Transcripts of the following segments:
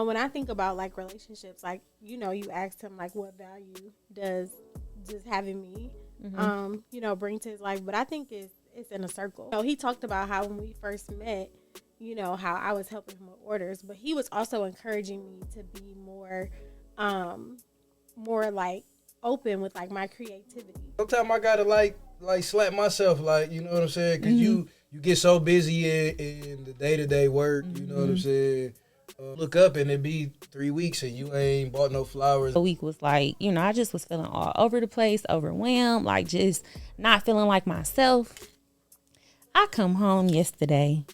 when I think about like relationships, like, you know, you asked him like what value does just having me, you know, bring to his life. But I think it's in a circle. You know, he talked about how when we first met, you know, how I was helping him with orders, but he was also encouraging me to be more like open with like my creativity. Sometimes I gotta like slap myself, like, you know what I'm saying? Cause you get so busy in the day-to-day work, you know what I'm saying? Look up and it be 3 weeks and you ain't bought no flowers. The week was like, you know, I just was feeling all over the place, overwhelmed, like just not feeling like myself. I come home yesterday.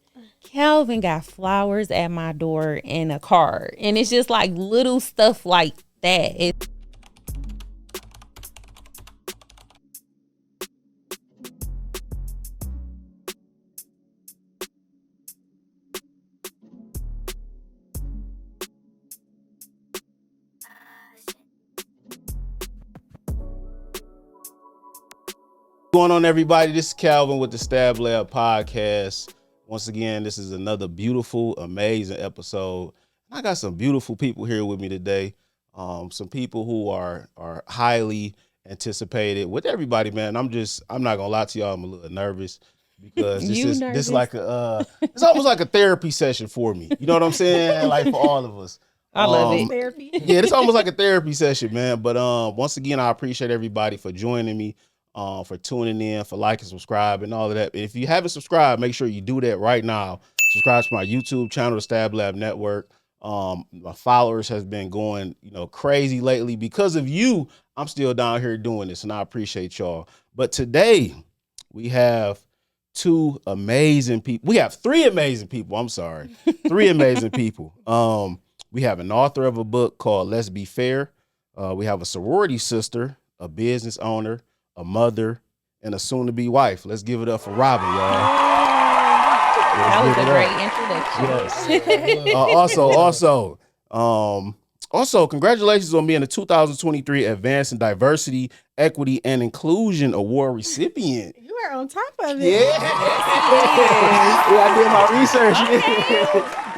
Calvin got flowers at my door and a card. And it's just like little stuff like that. What's going on, everybody? This is Calvin with the Stab Lab podcast. Once again, this is another beautiful, amazing episode. I got some beautiful people here with me today. Some people who are highly anticipated with everybody, man. I'm not gonna lie to y'all, I'm a little nervous because this is like it's almost like a therapy session for me. You know what I'm saying? Like for all of us. I love it. Therapy. Yeah, it's almost like a therapy session, man. But once again, I appreciate everybody for joining me. For tuning in, for liking, subscribe, and all of that. If you haven't subscribed, make sure you do that right now. Subscribe to my YouTube channel, the Stab Lab Network. My followers has been going, crazy lately. Because of you, I'm still down here doing this, and I appreciate y'all. But today, we have two amazing people. We have three amazing people. I'm sorry. Three amazing people. We have an author of a book called Let's Be Fair. We have a sorority sister, a business owner, a mother, and a soon-to-be wife. Let's give it up for Robyn, y'all. That was a great introduction. Yes. Also, congratulations on being the 2023 Advancing Diversity, Equity, and Inclusion Award recipient. You were on top of it. Yeah. I did my research.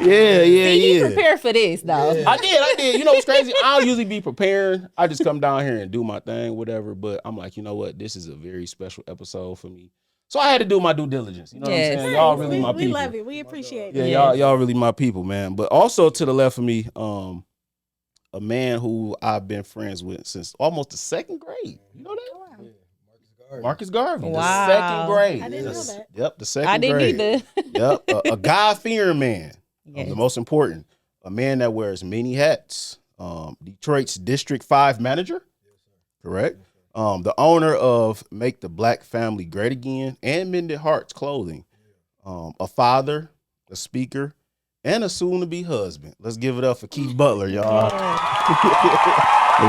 Yeah. See, he prepared for this, though. Yeah. I did. You know what's crazy? I'll usually be preparing. I just come down here and do my thing, whatever. But I'm like, you know what? This is a very special episode for me. So I had to do my due diligence. You know what I'm saying? Y'all really my people. We love it. We appreciate it. Yeah, y'all really my people, man. But also to the left of me, a man who I've been friends with since almost the second grade. You know that? Marcus Garvey. Wow. The second grade. I didn't know that. Yep, the second I didn't grade. either. Yep, a God-fearing man. Yes. The most important. A man that wears many hats. Detroit's District 5 manager. Correct? The owner of Make the Black Family Great Again and Mended Hearts Clothing. A father, a speaker, and a soon-to-be husband. Let's give it up for Keith Butler, y'all. Let's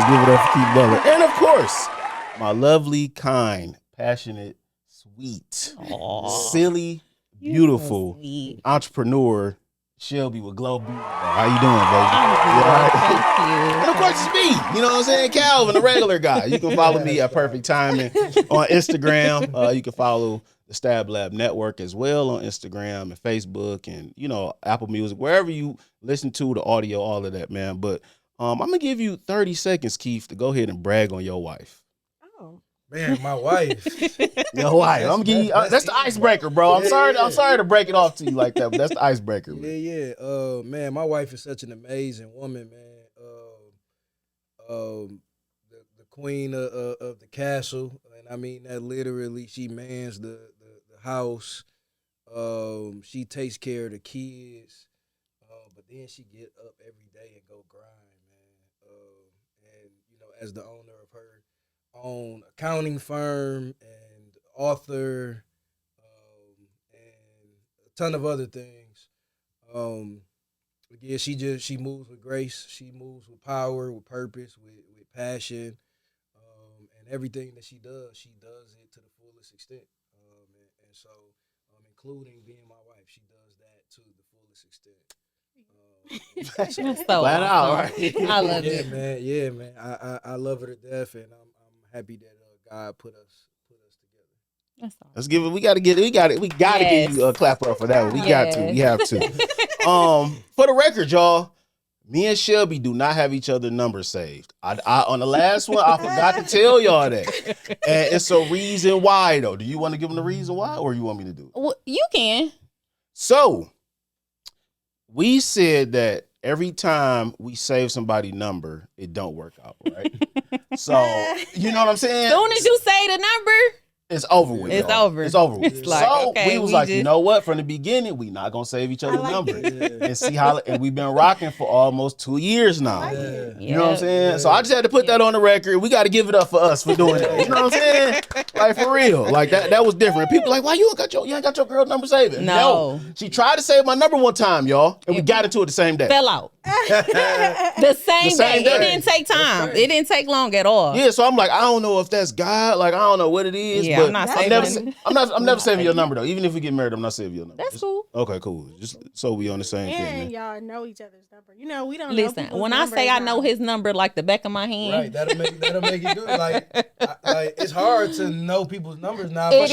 give it up for Keith Butler. And, of course, my lovely, kind, passionate, sweet, silly, beautiful entrepreneur, Shelby with Glow Beauty. How you doing, baby? Thank you. And of course, it's me. You know what I'm saying? Calvin, the regular guy. You can follow me at Perfect Timing on Instagram. You can follow the Stab Lab Network as well on Instagram and Facebook and, Apple Music, wherever you listen to the audio, all of that, man. But I'm going to give you 30 seconds, Keith, to go ahead and brag on your wife. Man, my wife. Your wife. I'm giving you, that's the icebreaker, bro. I'm sorry to break it off to you like that, but that's the icebreaker, man. Yeah. Man, my wife is such an amazing woman, man. The queen of the castle, and I mean that literally. She mans the house. She takes care of the kids, but then she get up every day and go grind, man. And as the owner of her own accounting firm and author, and a ton of other things. Yeah, she moves with grace. She moves with power, with purpose, with passion, and everything that she does it to the fullest extent. And so, including being my wife, she does that to the fullest extent. That's so Flat out, awesome. right? I love it. Yeah, man. I love her to death, and I'm happy that God put us together. That's awesome. Let's give it. We gotta give you a clap up for that one. We have to. For the record, y'all, Me and Shelby do not have each other's numbers saved. I on the last one, I forgot to tell y'all that. And it's a reason why, though. Do you want to give them the reason why, or you want me to do it? Well, you can. So, we said that every time we save somebody's number, it don't work out, right? So, you know what I'm saying? As soon as you say the number, it's over with. It's y'all. over. It's over with. It's like, so okay, we was we like, just- you know what? From the beginning, we not gonna save each other's like number it. and see how. And we've been rocking for almost 2 years now. like it. You know what I'm saying? So I just had to put that on the record. We got to give it up for us for doing that. You know what I'm saying? Like for real. Like that was different. People like, why you ain't got your girl number saved? No. She tried to save my number one time, y'all, and we got into it the same day. Fell out. the same day. day. It didn't take time. It didn't take long at all. Yeah, so I'm like, I don't know if that's God. Like I don't know what it is. Yeah, but I'm not I'm saving never, it. I'm never saving your number though. Even if we get married, I'm not saving your number. That's cool. Okay, cool. Just so we on the same thing. And Man. y'all know each other's number. You know, we don't know Listen, people's when I say I numbers know now. his number like the back of my hand, Right, that'll make it good. Like it's hard to know people's numbers now. It but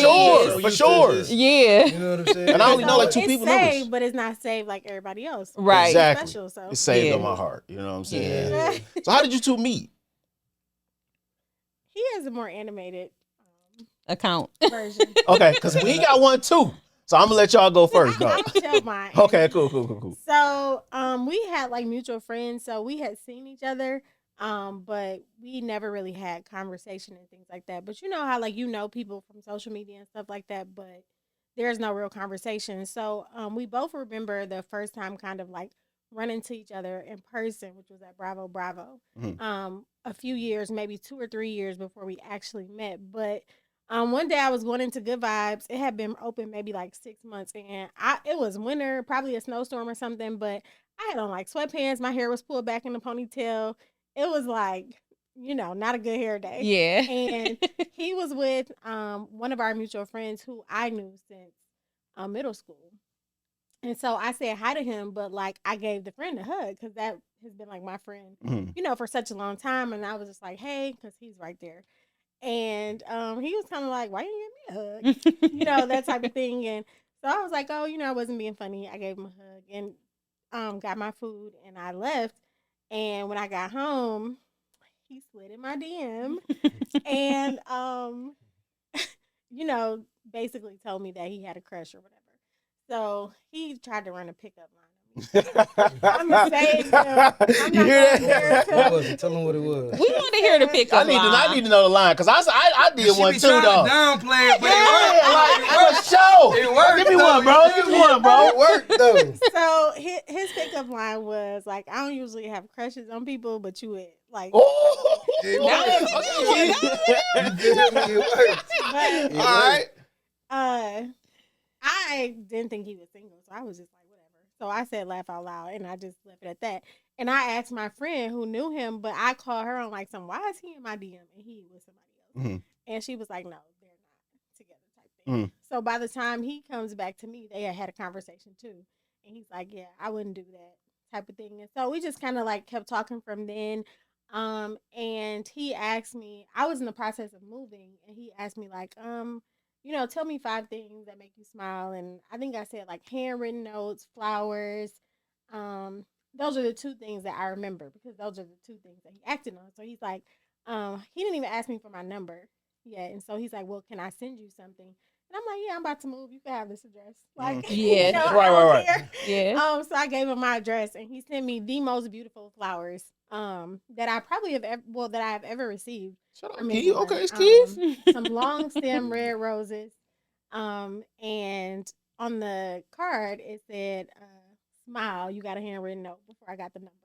is. For sure. yeah, You know what I'm saying? And I only know like So two it's people saved, numbers. but it's not saved like everybody else. right. Exactly. Special, so. It's saved Yeah. on my heart. You know what I'm saying? Yeah. So how did you two meet? He has a more animated Account. version. Okay, because we got one too. So I'm gonna let y'all go first, I'm though. gonna tell mine. Okay, cool. So, we had like mutual friends, so we had seen each other, but we never really had conversation and things like that. But you know how like people from social media and stuff like that, but there's no real conversation. So, we both remember the first time kind of like running to each other in person, which was at Bravo Bravo. Mhm. A few years, maybe 2 or 3 years before we actually met, but. One day I was going into Good Vibes. It had been open maybe like 6 months, and it was winter, probably a snowstorm or something. But I had on like sweatpants. My hair was pulled back in a ponytail. It was like, not a good hair day. Yeah. And he was with one of our mutual friends who I knew since middle school. And so I said hi to him, but like I gave the friend a hug because that has been like my friend, Mhm. for such a long time. And I was just like, hey, because he's right there. And he was kind of like, why you give me a hug? That type of thing. And so I was like, oh, I wasn't being funny. I gave him a hug and got my food and I left. And when I got home, he slid in my DM and, basically told me that he had a crush or whatever. So he tried to run a pickup line. I'm gonna say it. I'm You not hear gonna that? hear What was it? Tell them what it was. We want to hear the pickup I need to know the line because I did She one be too, trying though. to downplay it, but Yeah, like it a show. It worked, Give me though. one, bro. Give me one, bro. It worked though. So his pickup line was like, I don't usually have crushes on people, but you would like. Oh, It okay. You feel me? It worked. But, All right. I didn't think he was single, so I was just like, whatever. So I said laugh out loud, and I just left it at that. And I asked my friend who knew him, but I called her on like why is he in my DM and he was somebody else? Mhm. And she was like, no, they're not together type thing. So by the time he comes back to me, they had a conversation too. And he's like, yeah, I wouldn't do that type of thing. And so we just kind of like kept talking from then. And he asked me, I was in the process of moving, and he asked me like, tell me 5 things that make you smile. And I think I said like handwritten notes, flowers. Those are the 2 things that I remember because those are the 2 things that he acted on. So he's like, he didn't even ask me for my number yet. And so he's like, well, can I send you something? And I'm like, yeah, I'm about to move. You can have this address. Like, Yeah. I Right. don't care. Yeah. So I gave him my address, and he sent me the most beautiful flowers that I probably have that I have ever received. Shut up, from Keith. anyone. Okay, it's Keith. Some long stem red roses. And on the card it said, smile, you got a handwritten note before I got the number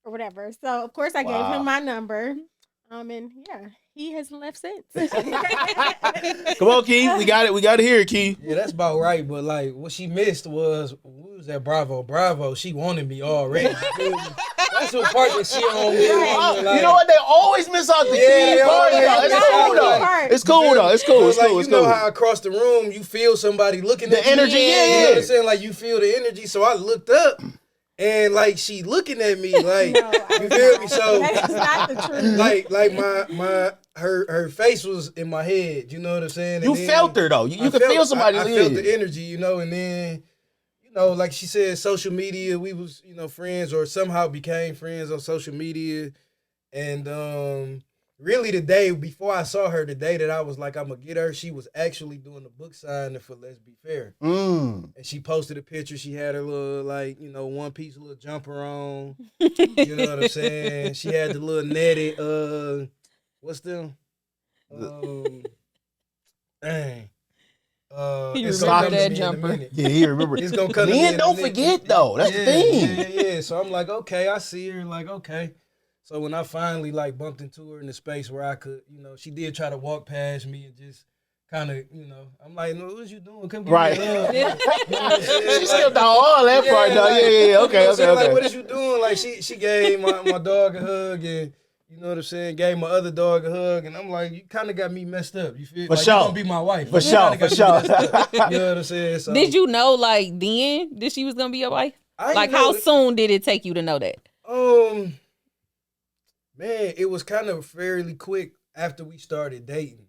or whatever. So of course I gave Wow. him my number. And yeah, he hasn't left since. Come on, Keith. We got it. We got to hear it, Keith. Yeah, that's about right. But like, what she missed was we was at Bravo. She wanted me already. That's what part that she on me. You know what? They always miss out the Yeah, key they part. always Though. miss It's out cool the though. part. It's cool though. It's cool. It's like, cool. It's you know cool. how across the room you feel somebody looking The at you? energy, You know yeah. what I'm saying? Like you feel the energy. So I looked up and like she looking at me like No, I you was feel not. me? So That's not the truth. like her face was in my head. You know what I'm saying? You And then felt her though. You I could felt- feel somebody. I felt the energy, and then know, like she said, social media, we was, friends or somehow became friends on social media. And really the day before I saw her, the day that I was like, I'm going to get her, she was actually doing the book signing for Let's Be Fair. And she posted a picture. She had her little, like, one piece little jumper on. You know what I'm saying? She had the little netted, what's them? Dang. He it's remember gonna come that to me jumper. in a minute. Yeah, he remember. It's gonna come to me Men in a don't minute. forget though. That's the thing. Yeah. So I'm like, okay, I see her. Like, okay. So when I finally like bumped into her in the space where I could, she did try to walk past me and just kind of, I'm like, no, what you doing? Come get me a hug. You know what I'm saying? She skipped all that part though. Yeah. Okay. Like, what is you doing? Like, she gave my dog a hug and. You know what I'm saying? Gave my other dog a hug, and I'm like, you kind of got me messed up. You feel like sure. you gonna be my wife? For sure. You know what I'm saying? So, Did you know like then that she was gonna be your wife? Like how soon did it take you to know that? Man, it was kind of fairly quick after we started dating.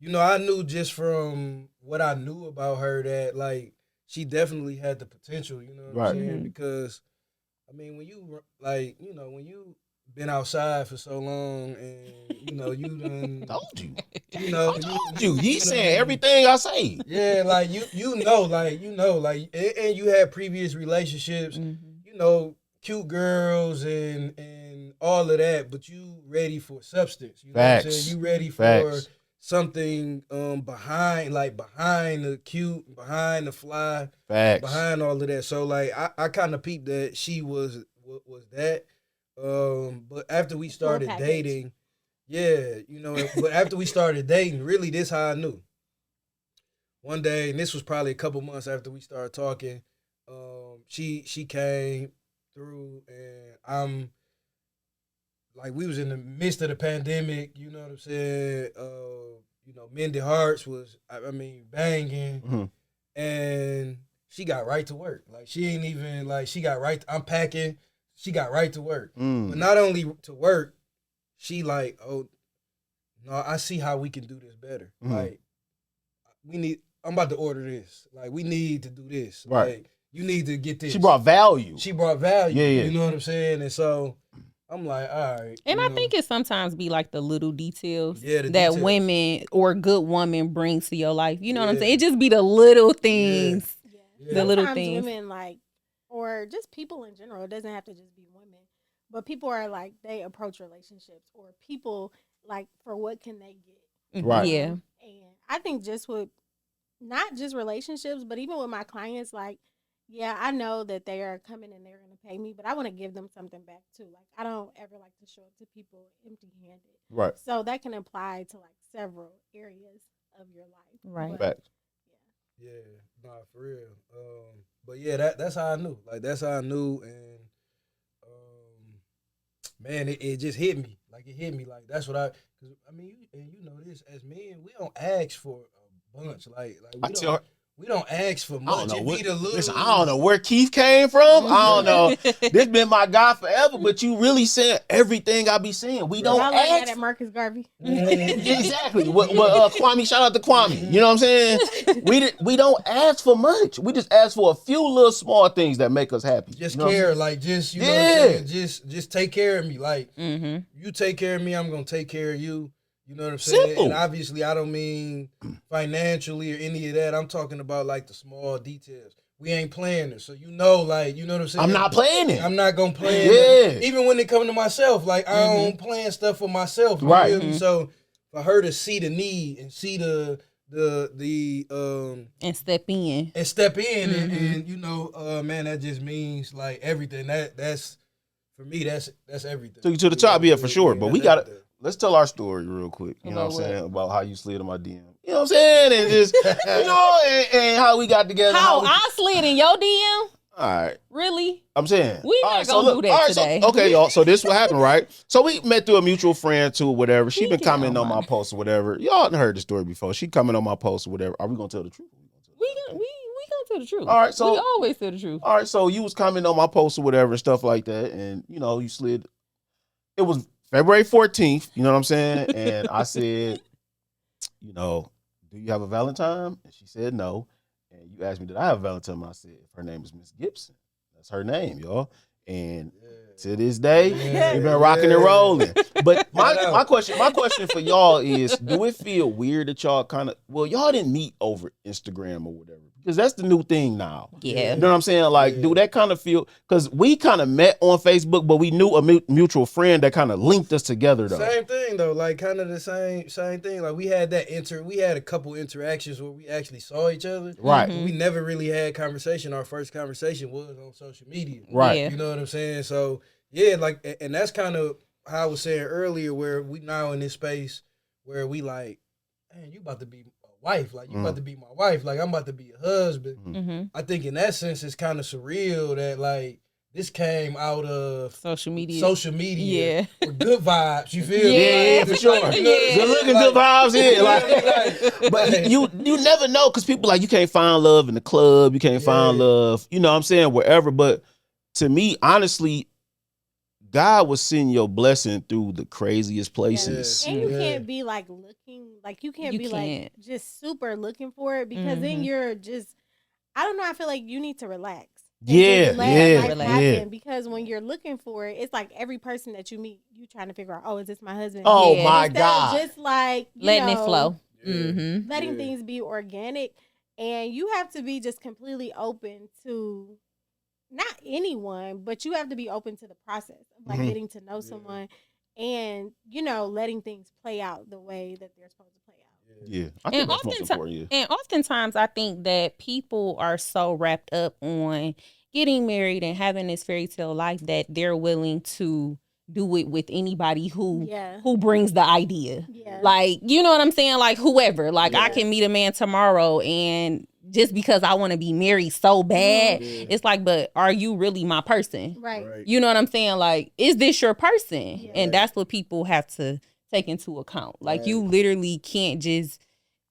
I knew just from what I knew about her that like she definitely had the potential. You know what I'm saying? Because I mean, when you like, when you been outside for so long and you done Told you. Told you. He's saying everything I say. Yeah, like and you had previous relationships, cute girls and all of that, but you ready for substance. You know Facts. what I'm saying? You ready for something behind the cute, behind the fly, behind all of that. So like I kind of peeped that she was that. But after we started dating, but after we started dating, really this how I knew. One day, and this was probably a couple months after we started talking, she came through and I'm like, we was in the midst of the pandemic, you know what I'm saying? Mended Hearts was, banging, and she got right to work. Like, she ain't even, like, she got right, I'm packing, she got right to work. But not only to work, she like, oh, no, I see how we can do this better. Like, I'm about to order this. Like, we need to do this. Right. Like, you need to get this. She brought value. Yeah. You know what I'm saying? And so I'm like, all right. And I think it sometimes be like the little details that details. Women or a good woman brings to your life. You know what I'm saying? It just be the little things. Yeah. The little Sometimes things. Women like, or just people in general, it doesn't have to just be women, but people are like, they approach relationships or people like, for what can they get? Right. Yeah. And I think just with, not just relationships, but even with my clients, like, yeah, I know that they are coming and they're going to pay me, but I want to give them something back too. Like, I don't ever like to show up to people empty-handed. Right. So that can apply to like several areas of your life. Right. Facts. Yeah, nah, for real. But yeah, that's how I knew. Like, that's how I knew, and man, it just hit me. Like, it hit me. Like, that's what because I mean, you know this, as men, we don't ask for a bunch. Like we don't ask for much. Listen, I don't know where Keith came from. I don't know. This been my guy forever, but you really saying everything I be saying. We don't ask. ask. That at Marcus Garvey. Exactly. What Kwame, shout out to Kwame. You know what I'm saying? We don't ask for much. We just ask for a few little small things that make us happy. Just you know care, like, just, you know what I'm saying? Just take care of me. Like, you take care of me, I'm going to take care of you. You know what I'm saying? Simple. And obviously, I don't mean financially or any of that. I'm talking about, like, the small details. We ain't playing this. So, like, you know what I'm saying? I'm not playing it. I'm not going to play it. Even when it comes to myself, like, I don't plan stuff for myself. You right. feel me? So, for her to see the need and see the and step in. And you know, man, that just means, like, everything. That's, for me, that's everything. Took you to the top, yeah, for sure. But we got to. Let's tell our story real quick. You know what I'm saying? About how you slid in my DM. You know what I'm saying? And just, and how we got together. How I slid in your DM? All right. Really? I'm saying. We not going to do that today. So, okay, y'all. So this what happened, right? So we met through a mutual friend too, whatever. She been commenting on my post or whatever. Y'all heard the story before. She commented on my post or whatever. Are we going to tell the truth? We gonna tell the truth. All right, so we always tell the truth. All right, so you was commenting on my post or whatever and stuff like that, and you slid. It was February 14th, you know what I'm saying? And I said, do you have a Valentine? And she said no. And you asked me, did I have a Valentine? I said, her name is Miss Gibson. That's her name, y'all. And to this day, we've been rocking and rolling. But my question for y'all is, do it feel weird that y'all y'all didn't meet over Instagram or whatever? Because that's the new thing now. Yeah. You know what I'm saying? Like, do that kind of feel, because we kind of met on Facebook, but we knew a mutual friend that kind of linked us together though. Same thing though, like kind of the same thing. Like we had a couple interactions where we actually saw each other. Right. We never really had conversation. Our first conversation was on social media. Right. Yeah. You know what I'm saying? So yeah, like, and that's kind of how I was saying earlier, where we now in this space where we like, man, you about to be a wife, like you about to be my wife, like I'm about to be a husband. Mm-hmm. I think in that sense, it's kind of surreal that like this came out of Social media. Yeah. With good vibes, you feel Yeah, me? Yeah, for sure. Like, you know, Good looking, like, good vibes, yeah. Like, but you never know, because people like, you can't find love in the club, you can't find love, you know what I'm saying, wherever. But to me, honestly, God will send your blessing through the craziest places. And you can't be like looking, like you can't like just super looking for it, because then you're just, I don't know, I feel like you need to relax. Happen, because when you're looking for it, it's like every person that you meet, you trying to figure out, oh, is this my husband? Oh my God. Just like letting it flow. Mm-hmm. Letting things be organic, and you have to be just completely open to not anyone, but you have to be open to the process of like getting to know someone, and letting things play out the way that they're supposed to play out. Yeah, I think that's most important. And oftentimes, I think that people are so wrapped up on getting married and having this fairy tale life that they're willing to do it with anybody who brings the idea. Yeah. Like, you know what I'm saying? Like whoever. Like I can meet a man tomorrow, and just because I want to be married so bad, it's like, but are you really my person? Right. You know what I'm saying? Like, is this your person? Yeah. And that's what people have to take into account. Like you literally can't just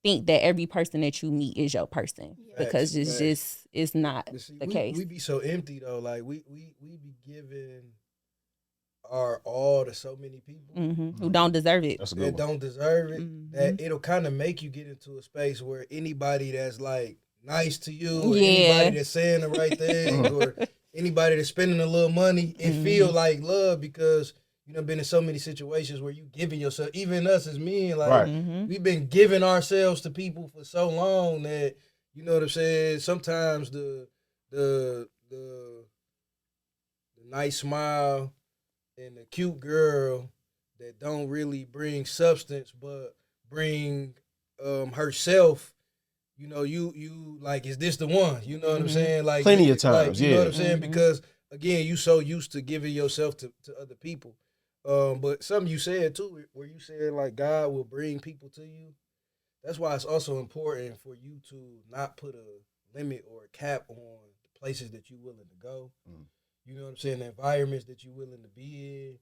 think that every person that you meet is your person, because it's not the case. We be so empty though. Like we be giving our all to so many people who don't deserve it. That don't deserve it. That it'll kind of make you get into a space where anybody that's like nice to you, or anybody that's saying the right thing, or anybody that's spending a little money, it feel like love, because been in so many situations where you giving yourself, even us as men, like we've been giving ourselves to people for so long that, you know what I'm saying, sometimes the nice smile and the cute girl that don't really bring substance but bring herself, you like, is this the one? You know what I'm saying? Like plenty of times, you know what I'm saying? Because again, you so used to giving yourself to other people. But something you said too, where you said like God will bring people to you. That's why it's also important for you to not put a limit or a cap on the places that you're willing to go. You know what I'm saying? The environments that you're willing to be in.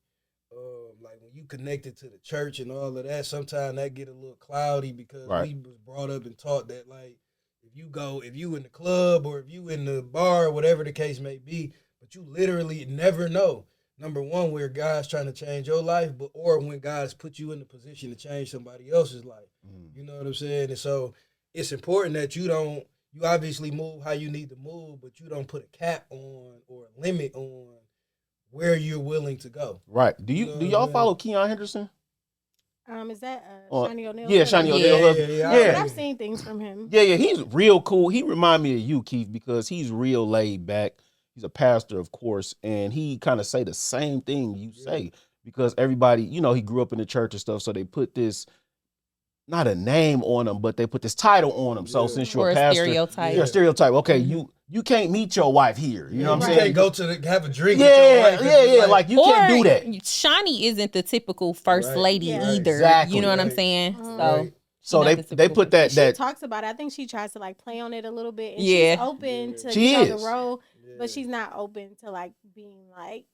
Like when you connected to the church and all of that, sometimes that get a little cloudy, because we was brought up and taught that like if you in the club or if you in the bar or whatever the case may be, but you literally never know. Number one, where God's trying to change your life, or when God's put you in the position to change somebody else's life. You know what I'm saying? And so it's important that you obviously move how you need to move, but you don't put a cap on or a limit on where you're willing to go. Right. Do y'all follow Keon Henderson? Is that Shani O'Neal? Yeah, Shani O'Neal. Yeah. I've seen things from him. Yeah, he's real cool. He remind me of you, Keith, because he's real laid back. He's a pastor, of course, and he kind of say the same thing you say, because everybody, he grew up in the church and stuff, so they put this, not a name on him, but they put this title on him. So since you're a pastor, stereotype. Okay, you can't meet your wife here. You know what I'm saying? You can't go have a drink with your wife. Like you can't do that. Shani isn't the typical first lady either. Exactly. You know what I'm saying? So they put that. She talks about it. I think she tries to like play on it a little bit. And she's open to the role, but she's not open to like being like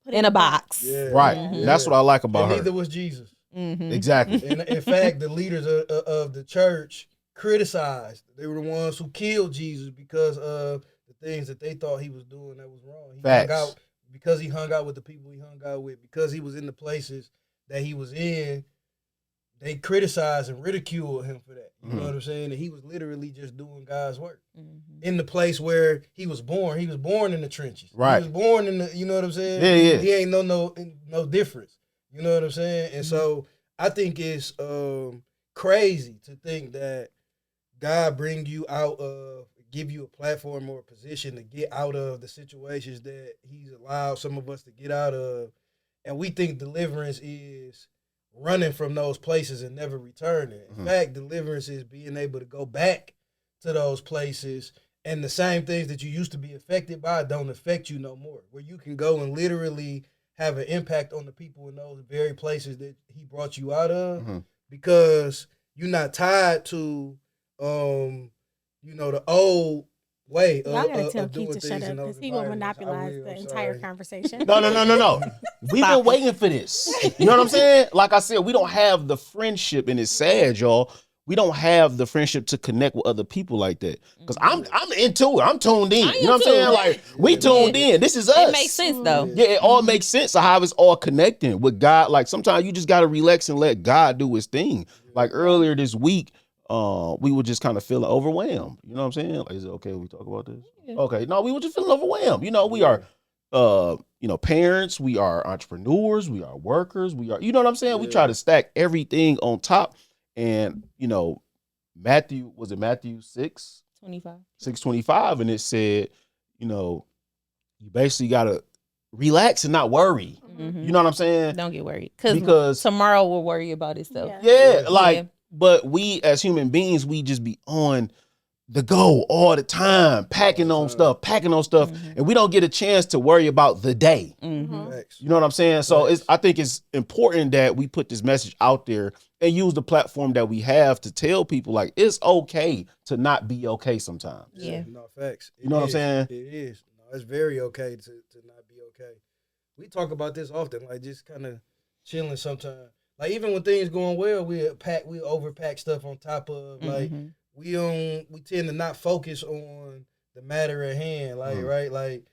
put in a box. Right. That's what I like about her. Neither was Jesus. Exactly. And in fact, the leaders of the church criticized. They were the ones who killed Jesus because of the things that they thought he was doing that was wrong. He hung out with the people he hung out with, because he was in the places that he was in. they criticized and ridiculed him for that. You know what I'm saying? And he was literally just doing God's work in the place where he was born. He was born in the trenches. Right. He was born in the, you know what I'm saying? Yeah. He ain't no difference. You know what I'm saying? And so I think it's crazy to think that God bring you out of, give you a platform or a position to get out of the situations that he's allowed some of us to get out of. And we think deliverance is running from those places and never returning. In fact, deliverance is being able to go back to those places, and the same things that you used to be affected by don't affect you no more. Where you can go and literally have an impact on the people in those very places that he brought you out of, because you're not tied to, the old way Y'all gotta tell of doing Keith to shut things in up those because he will environments. monopolize the entire conversation. No. We've been waiting for this. You know what I'm saying? Like I said, we don't have the friendship, and it's sad, y'all. We don't have the friendship to connect with other people like that. Because I'm into it. I'm tuned in. You know what I'm saying? Like, we tuned in. This is us. It makes sense though. Yeah, it all makes sense of how it's all connecting with God. Like, sometimes you just got to relax and let God do his thing. Like, earlier this week, we were just kind of feeling overwhelmed. You know what I'm saying? Like, is it okay if we talk about this? Yeah. Okay. No, we were just feeling overwhelmed. You know, we are parents, we are entrepreneurs, we are workers, we are, you know what I'm saying? We try to stack everything on top. And, Matthew 6:25? 6:25, and it said, you basically gotta relax and not worry. You know what I'm saying? Don't get worried. Because tomorrow will worry about itself. But we as human beings, we just be on the go all the time, packing on stuff, and we don't get a chance to worry about the day. You know what I'm saying? So I think it's important that we put this message out there and use the platform that we have to tell people, like, it's okay to not be okay sometimes. Yeah. No, facts. You know what I'm saying? It is. No, it's very okay to not be okay. We talk about this often, like just kind of chilling sometimes. Like even when things going well, we overpack stuff on top of, like, we tend to not focus on the matter at hand, like, right? Like,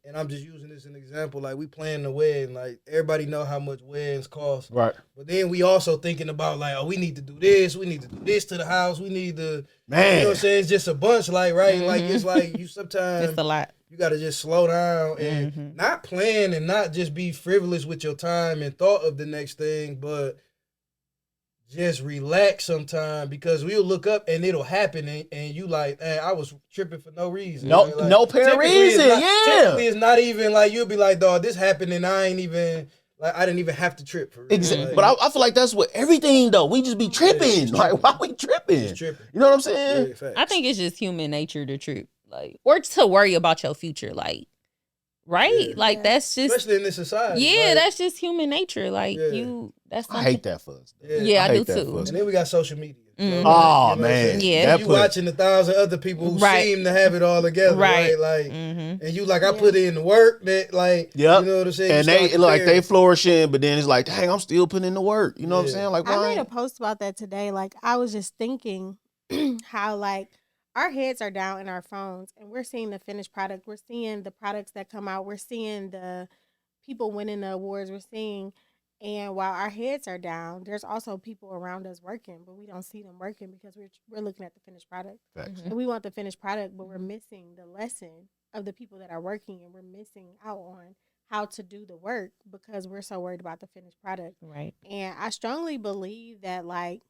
and I'm just using this as an example. Like, we plan the wedding. Like, everybody know how much weddings cost. Right. But then we also thinking about, like, oh, we need to do this. We need to do this to the house. We need to, man. You know what I'm saying? It's just a bunch, like, right? Like, it's like you sometimes. It's a lot. You got to just slow down and not plan and not just be frivolous with your time and thought of the next thing, but just relax sometime, because we'll look up and it'll happen and you like, man, I was tripping for no reason. No, right? Like, no apparent reason. Typically it's not even like, you'll be like, dog, this happened and I ain't even, like, I didn't even have to trip for real. Exactly. Like, but I feel like that's what everything though. We just be tripping. Like, why we tripping? You know what I'm saying? Yeah, I think it's just human nature to trip, like, or to worry about your future, like. Right? Yeah. Like, that's just... Especially in this society. Yeah, like, that's just human nature. Like, that's something... I hate that for us. Yeah, I do too. And then we got social media. So, oh, man. Yeah. You watching 1,000 other people who seem to have it all together. Right. Like, and you like, I put in the work that, like, you know what I'm saying? And they, like, they flourishing, but then it's like, dang, I'm still putting in the work. You know what I'm saying? Like, why? I made a post about that today. Like, I was just thinking how, like, our heads are down in our phones and we're seeing the finished product. We're seeing the products that come out. We're seeing the people winning the awards. We're seeing, and while our heads are down, there's also people around us working, but we don't see them working because we're looking at the finished product. And we want the finished product, but we're missing the lesson of the people that are working, and we're missing out on how to do the work because we're so worried about the finished product. Right. And I strongly believe that, like,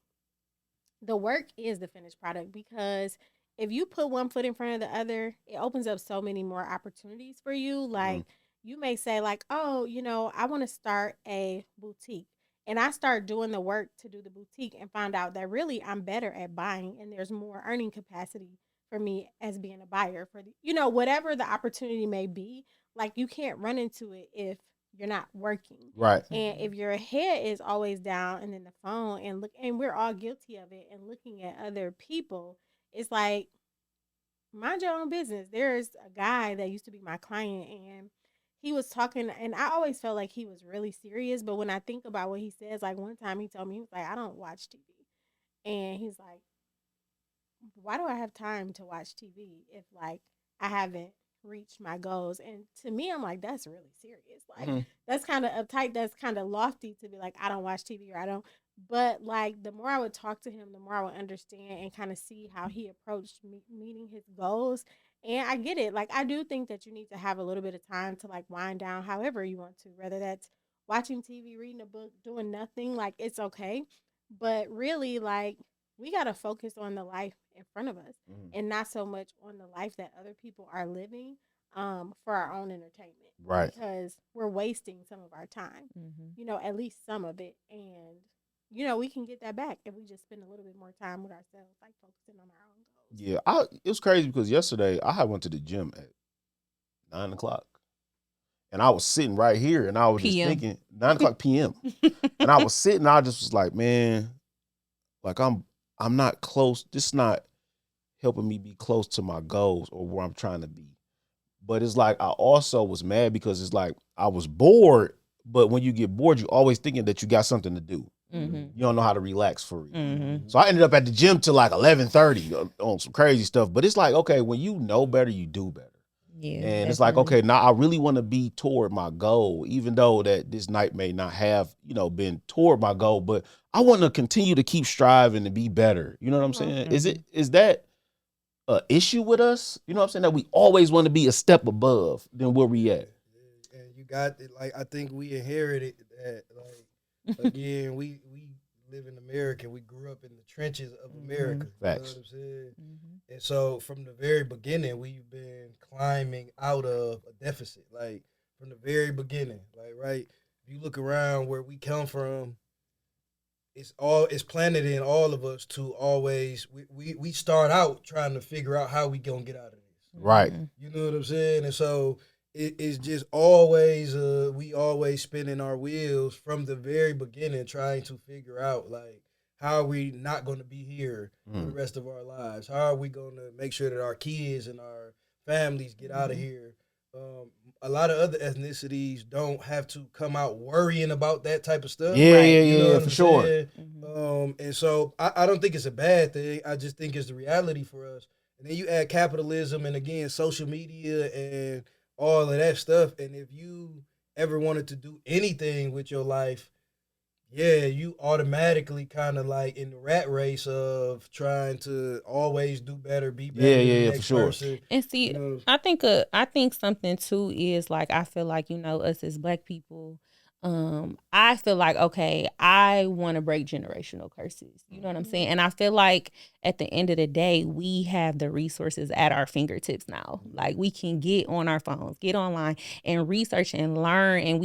the work is the finished product, because if you put one foot in front of the other, it opens up so many more opportunities for you. Like, you may say, like, oh, I want to start a boutique. And I start doing the work to do the boutique and find out that really I'm better at buying and there's more earning capacity for me as being a buyer for whatever the opportunity may be. Like, you can't run into it if you're not working. Right. And if your head is always down and in the phone and we're all guilty of it and looking at other people, it's like, mind your own business. There's a guy that used to be my client, and he was talking, and I always felt like he was really serious. But when I think about what he says, like, one time he told me, he was like, I don't watch TV. And he's like, why do I have time to watch TV if, like, I haven't reach my goals. And to me, I'm like, that's really serious. Like, Mhm. that's kind of uptight. That's kind of lofty to be like, I don't watch TV or I don't. But like, the more I would talk to him, the more I would understand and kind of see how he approached meeting his goals. And I get it. Like, I do think that you need to have a little bit of time to like wind down however you want to, whether that's watching TV, reading a book, doing nothing. Like, it's okay. But really, like, we got to focus on the life in front of us Mhm. and not so much on the life that other people are living for our own entertainment. Right. Because we're wasting some of our time, Mhm. you know, at least some of it. And, you know, we can get that back if we just spend a little bit more time with ourselves, like focusing on our own goals. Yeah, it was crazy because yesterday I had went to the gym at 9 o'clock, and I was sitting right here, and I was just PM. thinking 9 o'clock p.m. and I was sitting, I just was like, man, like I'm not close. This is not helping me be close to my goals or where I'm trying to be. But it's like I also was mad because it's like I was bored. But when you get bored, you always thinking that you got something to do. Mhm. You don't know how to relax for real. Mhm. So I ended up at the gym till like 11:30 on some crazy stuff. But it's like, okay, when you know better, you do better. Yeah. And it's like, okay, now I really want to be toward my goal, even though that this night may not have, been toward my goal, but I want to continue to keep striving to be better. You know what I'm saying? Is that a issue with us? You know what I'm saying? That we always want to be a step above than where we at. And you got it. Like, I think we inherited that. Like, again, we live in America. We grew up in the trenches of America. Facts. You know what I'm saying? And so from the very beginning, we've been climbing out of a deficit. Like, from the very beginning. Like, right? If you look around where we come from, it's planted in all of us to always we start out trying to figure out how we gonna get out of this. Right. You know what I'm saying? And so it's just always we always spinning our wheels from the very beginning trying to figure out, like, how are we not gonna be here for the rest of our lives? How are we gonna make sure that our kids and our families get out of here? A lot of other ethnicities don't have to come out worrying about that type of stuff. Yeah, Right. You know yeah, what for I'm sure. saying? And so I don't think it's a bad thing. I just think it's the reality for us. And then you add capitalism and, again, social media and all of that stuff. And if you ever wanted to do anything with your life, yeah, you automatically kind of like in the rat race of trying to always do better, be better than the Yeah, next for sure. person. And see, You know? I think something too is like I feel like us as Black people, I feel like okay, I want to break generational curses. You know what I'm saying? And I feel like at the end of the day, we have the resources at our fingertips now. Like we can get on our phones, get online, and research and learn. And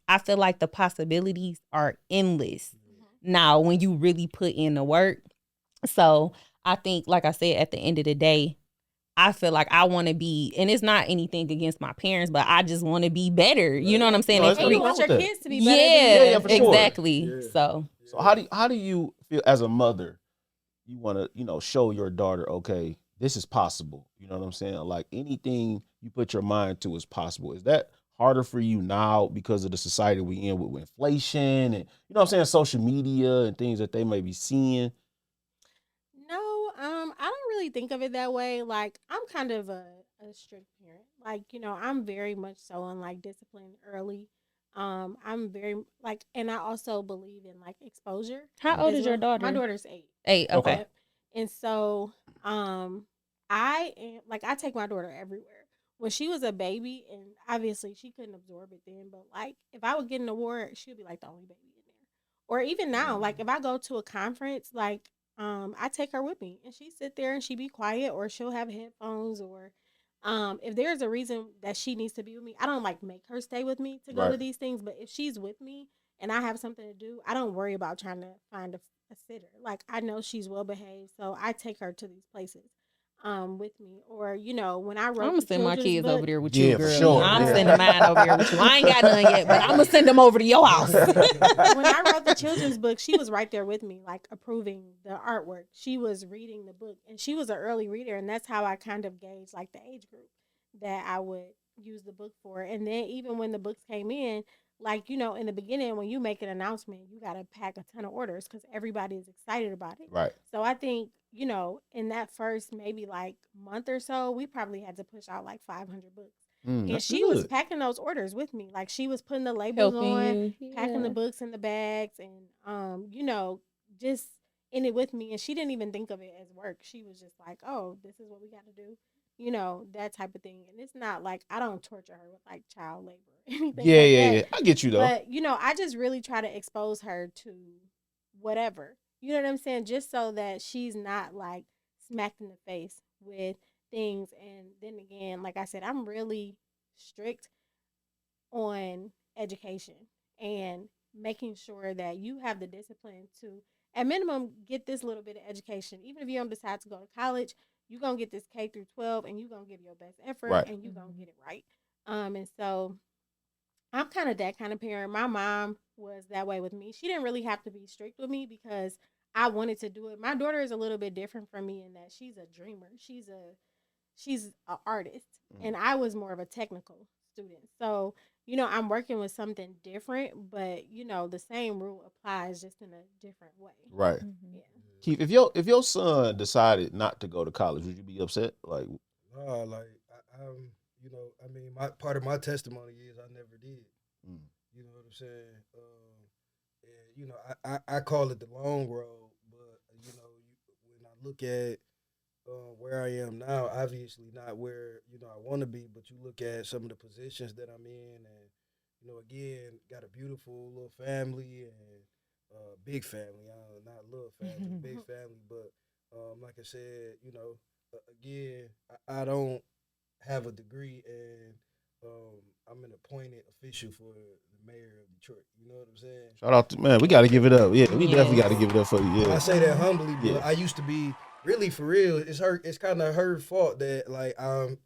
I feel like the possibilities are endless now when you really put in the work. So I think, like I said, at the end of the day, I feel like I want to be, and it's not anything against my parents, but I just want to be better. You know what I'm saying? No, And And you Nothing want your wrong with that. kids to be better yeah, than you. Yeah, for sure. exactly. Yeah. So So how do you feel as a mother? You want to, show your daughter, okay, this is possible. You know what I'm saying? Like anything you put your mind to is possible. Is that harder for you now because of the society we in with inflation and social media and things that they may be seeing? No, I don't really think of it that way. Like, I'm kind of a strict parent. Like, you know, I'm very much so on like discipline early. I'm very like, and I also believe in like exposure. how old as is your well. daughter? My daughter's 8. 8. Okay. Yep. And so, I am like, I take my daughter everywhere. When she was a baby, and obviously she couldn't absorb it then, but like, if I would get an award, she would be like the only baby in there. Or even now, like if I go to a conference, like I take her with me and she sit there and she be quiet or she'll have headphones or if there's a reason that she needs to be with me, I don't like make her stay with me to go to Right. these things, but if she's with me and I have something to do, I don't worry about trying to find a sitter. Like I know she's well behaved, so I take her to these places with me. Or, you know, when I I'm wrote gonna the send my children's kids book, over there with Yeah, you, for girl. sure. I'm Yeah. sending mine over there with you. I ain't got none yet, but I'm gonna send them over to your house. when I wrote the children's book, she was right there with me, like approving the artwork. She was reading the book, and she was an early reader, and that's how I kind of gauged like the age group that I would use the book for. And then even when the books came in, like, in the beginning when you make an announcement, you got to pack a ton of orders because everybody is excited about it. Right. So I think, in that first maybe like month or so, we probably had to push out like 500 books. And That's she was good. packing those orders with me. Like she was putting the labels on, packing the books in the bags, and just in it with me. And she didn't even think of it as work. She was just like, "Oh, this is what we got to do," that type of thing. And it's not like I don't torture her with like child labor or anything Yeah, like yeah, that. yeah. I get you though. But I just really try to expose her to whatever. You know what I'm saying? Just so that she's not like smacked in the face with things. And then again, like I said, I'm really strict on education and making sure that you have the discipline to, at minimum, get this little bit of education. Even if you don't decide to go to college, you're going to get this K through 12 and you're going to give your best effort Right. and you're going to get it right. And so I'm kind of that kind of parent. My mom was that way with me. She didn't really have to be strict with me because I wanted to do it. My daughter is a little bit different from me in that she's a dreamer. She's an artist, and I was more of a technical student. So, I'm working with something different, but the same rule applies just in a different way. Right. Yeah. Keith, if your son decided not to go to college, would you be upset? Like, No, like I'm, I mean, my part of my testimony is I never did. You know what I'm saying? And I call it the long road, but when I look at where I am now, obviously not where I want to be, but you look at some of the positions that I'm in, and again, got a beautiful little family and big family. Not little family, big family, but like I said, again, I don't have a degree, and I'm an appointed official for the mayor of Detroit. You know what I'm saying? shout out to man, we got to give it up. Yeah, we definitely got to give it up for you. I Yeah. say that humbly, but Yeah. I used to be really for real. It's kind of her fault that like I'm,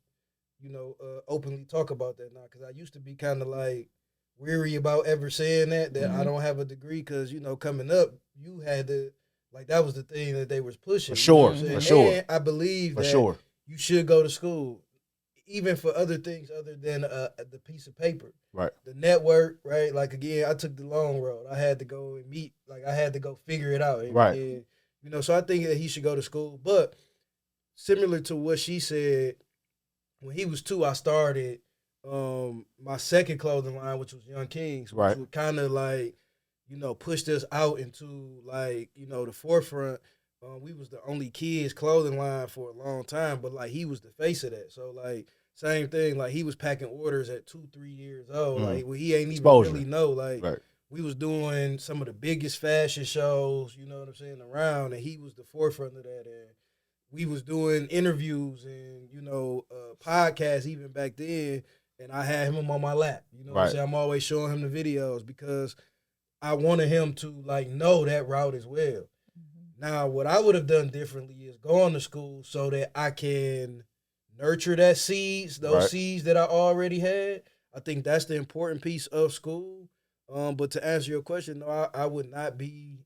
openly talk about that now because I used to be kind of like weary about ever saying that I don't have a degree because coming up you had to like that was the thing that they was pushing. For sure, You know what I'm for saying? sure. And I believe For that sure. you should go to school, even for other things other than the piece of paper. Right. The network, right? Like again, I took the long road. I had to go and meet, like I had to go figure it out. Right. And, so I think that he should go to school. But similar to what she said, when he was 2, I started my second clothing line, which was Young Kings, which would kind of like, pushed us out into like, the forefront. We was the only kids clothing line for a long time, but like he was the face of that. So like same thing, like he was packing orders at 2-3 years old. Like well, he ain't even really know. Like we was doing some of the biggest fashion shows, you know what I'm saying, around, and he was the forefront of that. And we was doing interviews and podcasts even back then, and I had him on my lap. You know what I'm saying? I'm always showing him the videos because I wanted him to like know that route as well. Now, what I would have done differently is going to school so that I can nurture those seeds that I already had. I think that's the important piece of school. But to answer your question, no, I would not be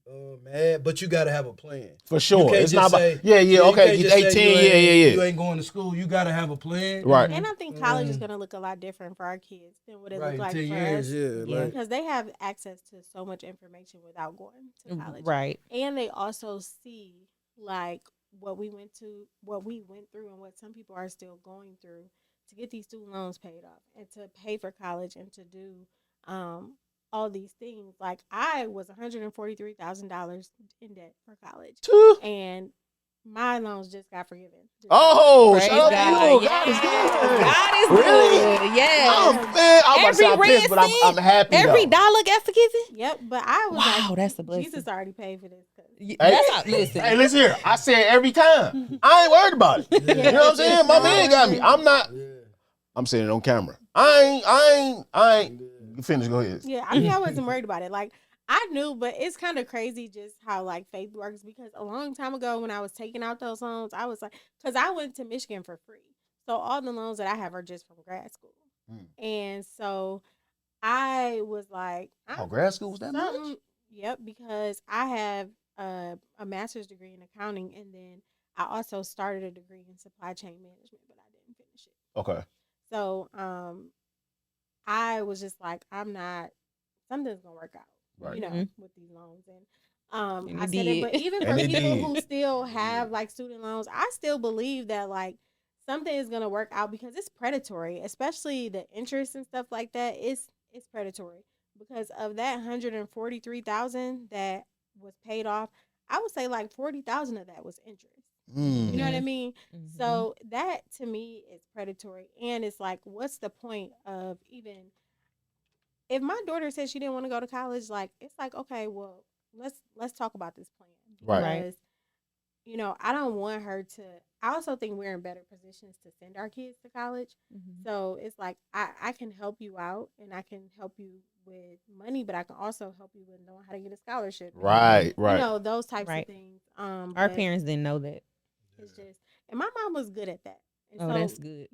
mad. But you got to have a plan. For sure. It's not okay, get 18, You ain't going to school. You got to have a plan. Right. And I think college is going to look a lot different for our kids than what it looked like 10 for years, us. Yeah. Because they have access to so much information without going to college. Right. And they also see like what we went through and what some people are still going through to get these student loans paid off and to pay for college and to do all these things. Like I was $143,000 in debt for college, and my loans just got forgiven. Shout out to you. Yes. God is good. God is Really? good. Yes. Oh, man, I'm about to say I'm pissed, but I'm happy. Every though. dollar got forgiven. Yep, but I was like, that's a blessing. Jesus already paid for this. Listen. Hey, listen here. I say it every time. I ain't worried about it. You know what I'm saying? My man got me. I'm not. I'm saying it on camera. I ain't. Finish. Go ahead. Yeah, I mean, I wasn't worried about it. Like, I knew, but it's kind of crazy just how, like, faith works because a long time ago when I was taking out those loans, I was like, because I went to Michigan for free. So all the loans that I have are just from grad school. And so I was like, grad school was that much? Yep, because I have a master's degree in accounting, and then I also started a degree in supply chain management, but I didn't finish it. Okay. So I was just like, I'm not something's gonna work out, Right. you know, Mhm. with these loans. And And I it said it, but did. even And for it people did. who still have like student loans, I still believe that like something is gonna work out because it's predatory, especially the interest and stuff like that. It's predatory because of that 143,000 that was paid off. I would say like 40,000 of that was interest. You know what I Mm. mean? Mhm. So that to me is predatory, and it's like, what's the point of even if my daughter said she didn't want to go to college? Like, it's like, okay, well, let's talk about this plan Right. Right. because I don't want her to. I also think we're in better positions to send our kids to college. Mhm. So it's like I can help you out and I can help you with money, but I can also help you with knowing how to get a scholarship. And, Right. Right. those types of Right. things. Our But parents didn't know that. it's just, and my mom was good at that. And Oh, so, that's good.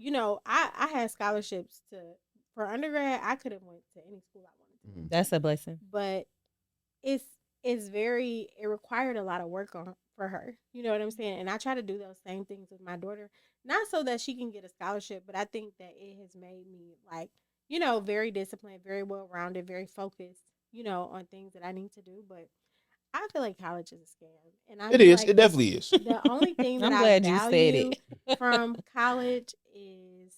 I had scholarships for undergrad. I could have went to any school I wanted to, Mhm. That's a blessing. but it's it required a lot of work on for her. You know what I'm saying? And I try to do those same things with my daughter, not so that she can get a scholarship, but I think that it has made me like, very disciplined, very well rounded, very focused, on things that I need to do. But I feel like college is a scam. And I It feel is. like It definitely is. the only thing that I'm I glad you said value it. from college is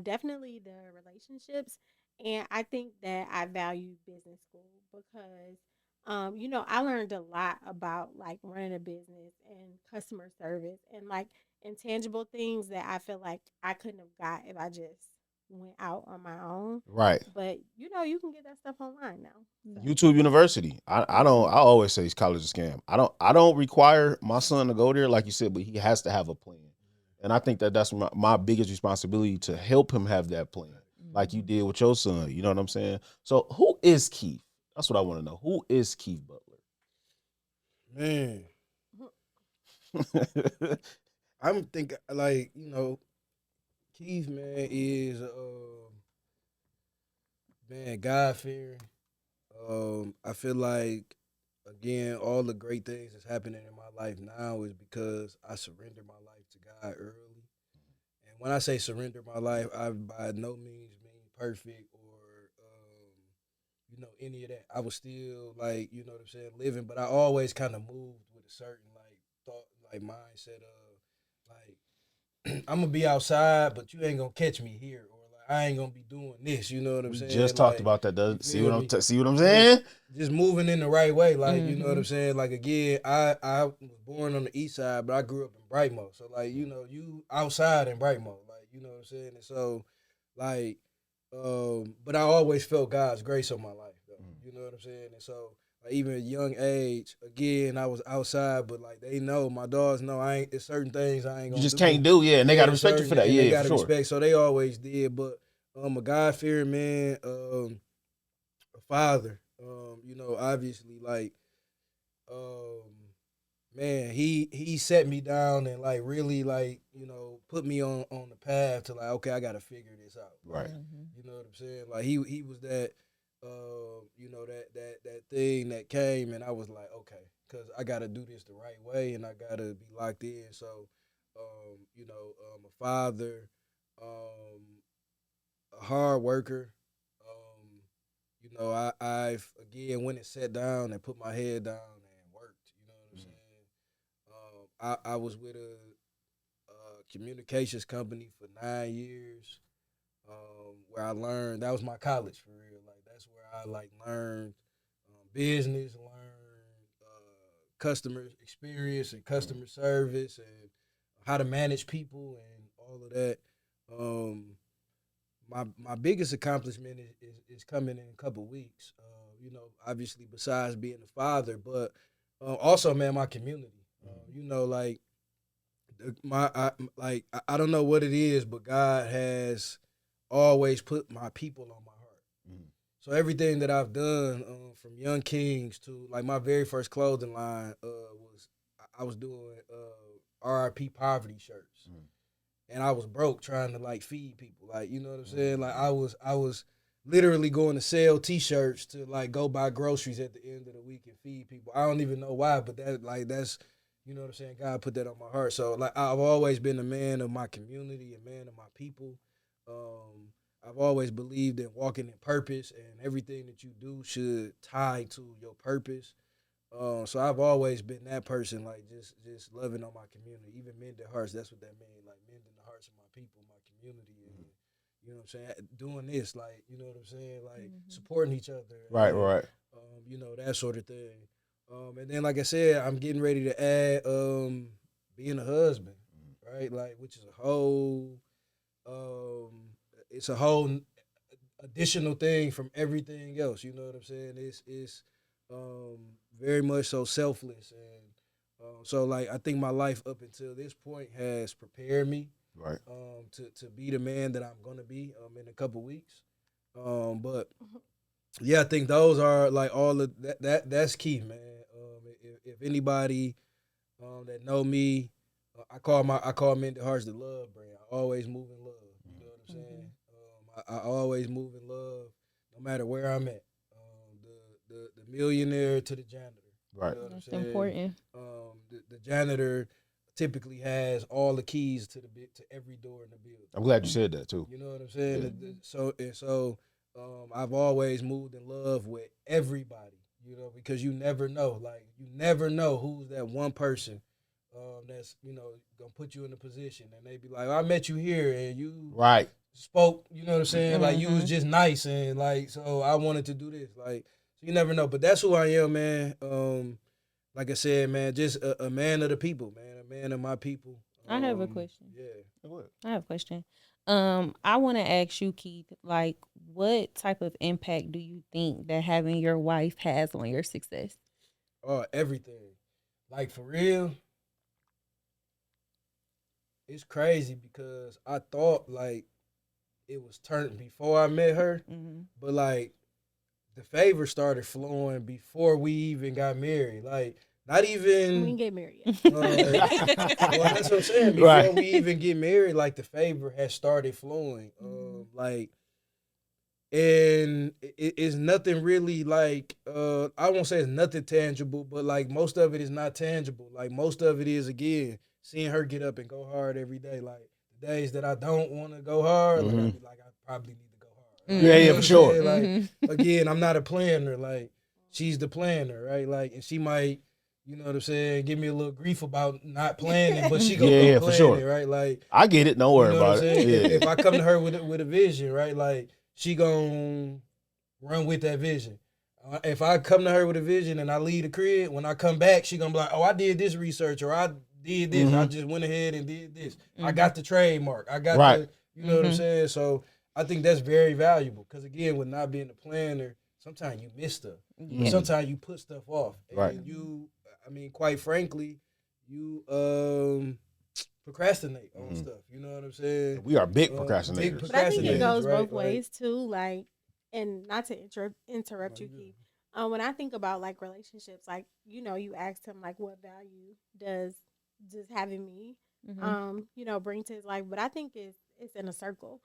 definitely the relationships. And I think that I value business school because, I learned a lot about like running a business and customer service and like intangible things that I feel like I couldn't have got if I just went out on my own. Right. But, you can get that stuff online now. So, YouTube University. I don't. I always say college is a scam. I don't require my son to go there, like you said, but he has to have a plan. And I think that that's my biggest responsibility to help him have that plan, like you Mhm. did with your son. You know what I'm saying? So who is Keith? That's what I want to know. Who is Keith Man, Butler? I'm thinking like Keith, man, is man, God fearing. I feel like again, all the great things that's happening in my life now is because I surrendered my life to God early. And when I say surrender my life, I by no means mean perfect or any of that. I was still like, you know what I'm saying, living, but I always kind of moved with a certain like thought, like mindset of like I'm gonna be outside, but you ain't gonna catch me here, or like I ain't gonna be doing this. You know what I'm We saying? just talked Like, about that. you See feel what me? see what I'm Just saying? just moving in the right way, like you know what I'm Mhm. saying. Like again, I was born on the east side, but I grew up in Brightmo, so like you outside in Brightmo, like you know what I'm saying. And so, like, but I always felt God's grace on my life, though. You know what I'm saying. And so, like even at a young age, again, I was outside, but like they know, my dogs know I ain't. It's certain things I ain't You gonna just do. can't do, yeah, and they gotta Yeah, respect you for certain, that. and they Yeah, for got to sure. respect. So they always did, but a God fearing man, a father. Obviously, like, um, man, he set me down and like really like put me on the path to like, okay, I got to figure this out. Right. Like, Mhm. you know what I'm saying? Like he was that, that thing that came, and I was like, okay, because I got to do this the right way, and I got to be locked in. So, a father, a hard worker. I've again went and sat down and put my head down and worked. You know what I'm saying? I was with a communications company for 9 years, where I learned that was my college for real. Like that's where I like learned business, learned customer experience and customer service, and how to manage people and all of that. Um, my biggest accomplishment is coming in a couple weeks. Obviously besides being a father, but also, man, my community. Like I don't know what it is, but God has always put my people on my heart. Mhm. So everything that I've done, from Young Kings to like my very first clothing line, was I was doing RIP poverty shirts, Mhm. and I was broke trying to like feed people. Like, you know what I'm saying? Like I was literally going to sell T-shirts to like go buy groceries at the end of the week and feed people. I don't even know why, but that's you know what I'm saying. God put that on my heart. So like I've always been a man of my community, a man of my people. Um, I've always believed in walking in purpose, and everything that you do should tie to your purpose. So I've always been that person, like just loving on my community, even mending hearts. That's what that means, like mending the hearts of my people, my community, and you know what I'm saying. Doing this, like you know what I'm saying, like supporting each other, Right, and, right. you know that sort of thing. And then, like I said, I'm getting ready to add being a husband, right? Like, which is a whole, it's a whole additional thing from everything else. You know what I'm saying? It's very much so selfless, and so like I think my life up until this point has prepared me, Right. to be the man that I'm gonna be in a couple weeks. But yeah, I think those are like all of that's key, man. If anybody that know me, I call Mended Hearts the love brand. I always move in love. You know what I'm saying? I always move in love, no matter where I'm at. The millionaire to the janitor. Right. You know what That's I'm saying? important. The janitor typically has all the keys to every door in the building. I'm glad you said that too. You know what I'm saying? So I've always moved in love with everybody. You know, because you never know. Like you never know who's that one person that's gonna put you in a position, and they be like, I met you here, and you Right. spoke. You know what I'm saying? Like you was just nice, and like so I wanted to do this. Like so you never know. But that's who I am, man. Like I said, man, just a man of the people, man, a man of my people. I have a question. Yeah. I have a question. I want to ask you, Keith, like, what type of impact do you think that having your wife has on your success? Oh, everything. Like for real, it's crazy because I thought like it was turned before I met her, but like the favor started flowing before we even got married. Like not even We didn't get married yet. well, that's what I'm saying. Before we even get married, like the favor has started flowing. Like, and it's nothing really like I won't say it's nothing tangible, but like most of it is not tangible. Like most of it is again seeing her get up and go hard every day. Like the days that I don't want to go hard, like I be like I probably need to go hard. Yeah, yeah, for sure. Like again, I'm not a planner. Like she's the planner, right? Like, and she might, you know what I'm saying, give me a little grief about not planning, but she gonna go for plan sure. it, right? Like I get it. Don't worry about it. Yeah. If I come to her with a vision, right? Like she gonna run with that vision. If I come to her with a vision and I leave the crib, when I come back, she gonna be like, "Oh, I did this research, or I did this. I just went ahead and did this. I got the trademark. I got the, you know what I'm saying." So I think that's very valuable because again, with not being a planner, sometimes you miss stuff. Yeah. Sometimes you put stuff off, and you, I mean, quite frankly, you procrastinate on stuff. You know what I'm saying? We are big procrastinators. But I think it goes both ways too. Like, and not to interrupt you, Keith. When I think about like relationships, like you asked him like what value does having me, bring to his life. But I think it's in a circle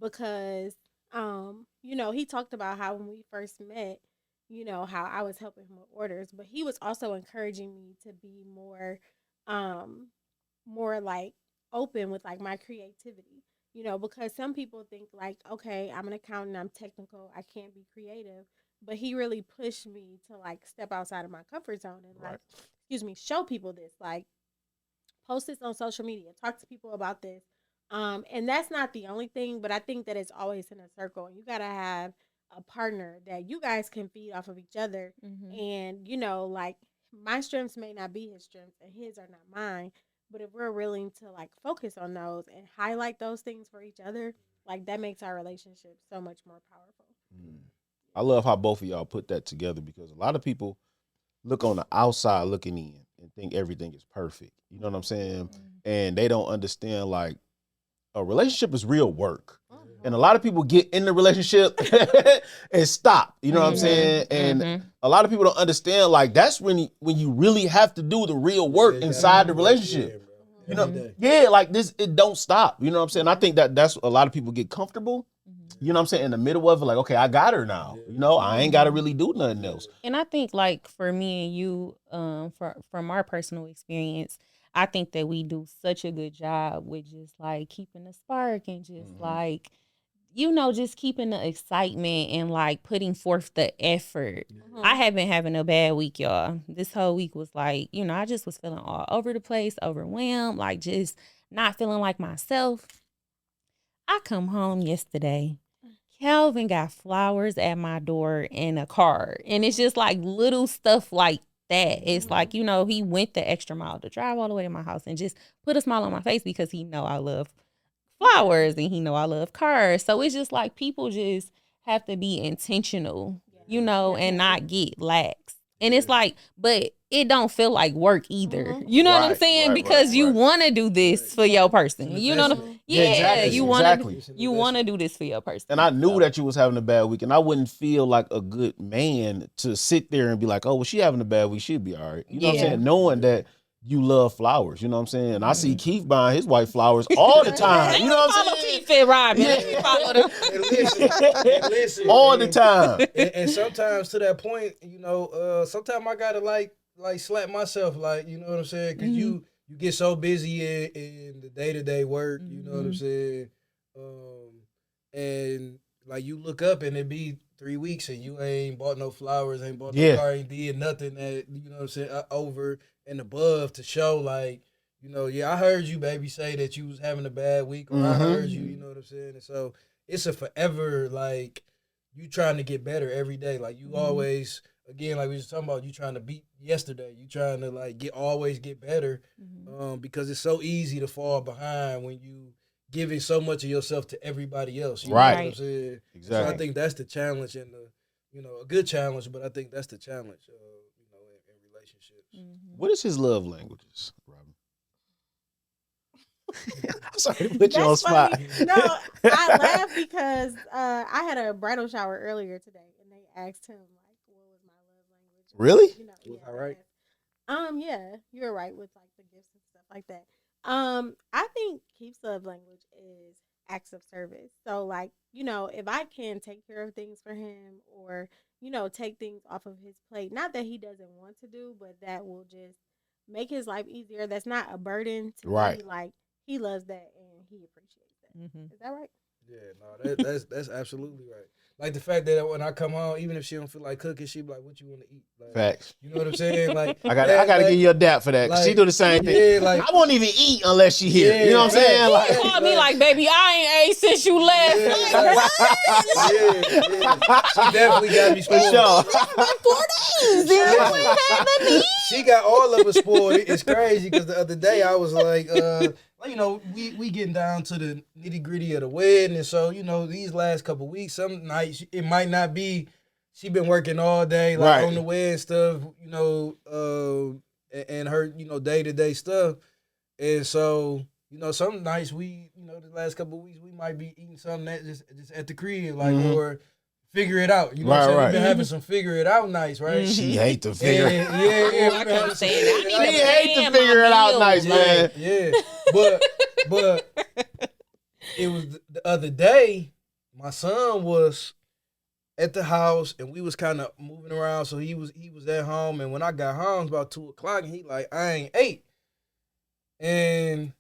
because he talked about how when we first met, how I was helping him with orders, but he was also encouraging me to be more like open with like my creativity. Because some people think like, okay, I'm an accountant, I'm technical, I can't be creative. But he really pushed me to like step outside of my comfort zone and like, show people this, like post this on social media, talk to people about this. And that's not the only thing, but I think that it's always in a circle. You gotta have a partner that you guys can feed off of each other. And like my strengths may not be his strengths and his are not mine. But if we're willing to like focus on those and highlight those things for each other, like that makes our relationship so much more powerful. I love how both of y'all put that together because a lot of people look on the outside looking in and think everything is perfect. You know what I'm saying? And they don't understand like a relationship is real work. And a lot of people get in the relationship and stop. You know what I'm saying? And a lot of people don't understand like that's when you really have to do the real work inside the relationship. You know, like this, it don't stop. You know what I'm saying? I think that's a lot of people get comfortable. You know what I'm saying? In the middle of it, like, okay, I got her now. You know, I ain't got to really do nothing else. And I think like for me and you, from our personal experience, I think that we do such a good job with just like keeping the spark and just like, you know, just keeping the excitement and like putting forth the effort. I have been having a bad week, y'all. This whole week was like, you know, I just was feeling all over the place, overwhelmed, like just not feeling like myself. I come home yesterday. Calvin got flowers at my door and a card. And it's just like little stuff like that. It's like, you know, he went the extra mile to drive all the way to my house and just put a smile on my face because he know I love flowers and he know I love cars. So it's just like people just have to be intentional, you know, and not get lax. And it's like, but it don't feel like work either. You know what I'm saying? Because you want to do this for your person. You know what I'm exactly. You want to do this for your person. And I knew that you was having a bad week, and I wouldn't feel like a good man to sit there and be like, oh, well, she having a bad week, she'll be all right. You know what I'm saying? Knowing that you love flowers, you know what I'm saying? And I see Keith buying his wife flowers all the time. You know what I'm saying? Keith and Robyn. Follow them. Listen, all the time. And sometimes to that point, you know, sometimes I gotta like slap myself, like, you know what I'm saying? Because you get so busy in the day-to-day work, you know what I'm saying? And like you look up and it be 3 weeks and you ain't bought no flowers, ain't bought no car, ain't did nothing that, you know what I'm saying, over and above to show like, you know, I heard you, baby, say that you was having a bad week, or I heard you, you know what I'm saying? And so it's a forever, like, you trying to get better every day. Like, you always, again, like we was talking about, you trying to beat yesterday. You trying to, like, always get better because it's so easy to fall behind when you giving so much of yourself to everybody else. You know what I'm saying? Exactly. So I think that's the challenge, and you know, a good challenge, but I think that's the challenge, you know, in relationships. What is his love languages, Robyn? I'm sorry to put you on the spot. No, I laugh because I had a bridal shower earlier today, and they asked him like, "What was my love language?" Really? You know, Was I right? Yeah, you're right with like the gifts and stuff like that. I think Keith's love language is acts of service. So like, you know, if I can take care of things for him, or you know, take things off of his plate, not that he doesn't want to do, but that will just make his life easier. That's not a burden to me. Like, he loves that and he appreciates that. Is that right? Yeah, no, that's absolutely right. Like the fact that when I come home, even if she don't feel like cooking, she be like, "What you want to eat?" Like, facts. You know what I'm saying? Like, I gotta give you a dap for that. Like, she do the same thing. Like, I won't even eat unless she here. You know what I'm saying? Like, he called me like, "Baby, I ain't ate since you left." She definitely got me spoiled. 4 days. She got all of us spoiled. It's crazy because the other day I was like, you know, we getting down to the nitty gritty of the wedding, and so, you know, these last couple weeks, some nights it might not be. She been working all day, like on the wedding stuff, you know, and her, you know, day-to-day stuff, and so, you know, some nights we, you know, the last couple of weeks we might be eating something that just at the crib, like or figure it out. You know what I'm saying? We've been having some figure it out nights, right? She hate to figure it out. I can't say that. She hate to figure it out nights, man. Yeah. But it was the other day, my son was at the house and we was kind of moving around, so he was at home, and when I got home it was about 2:00 and he like, "I ain't ate." And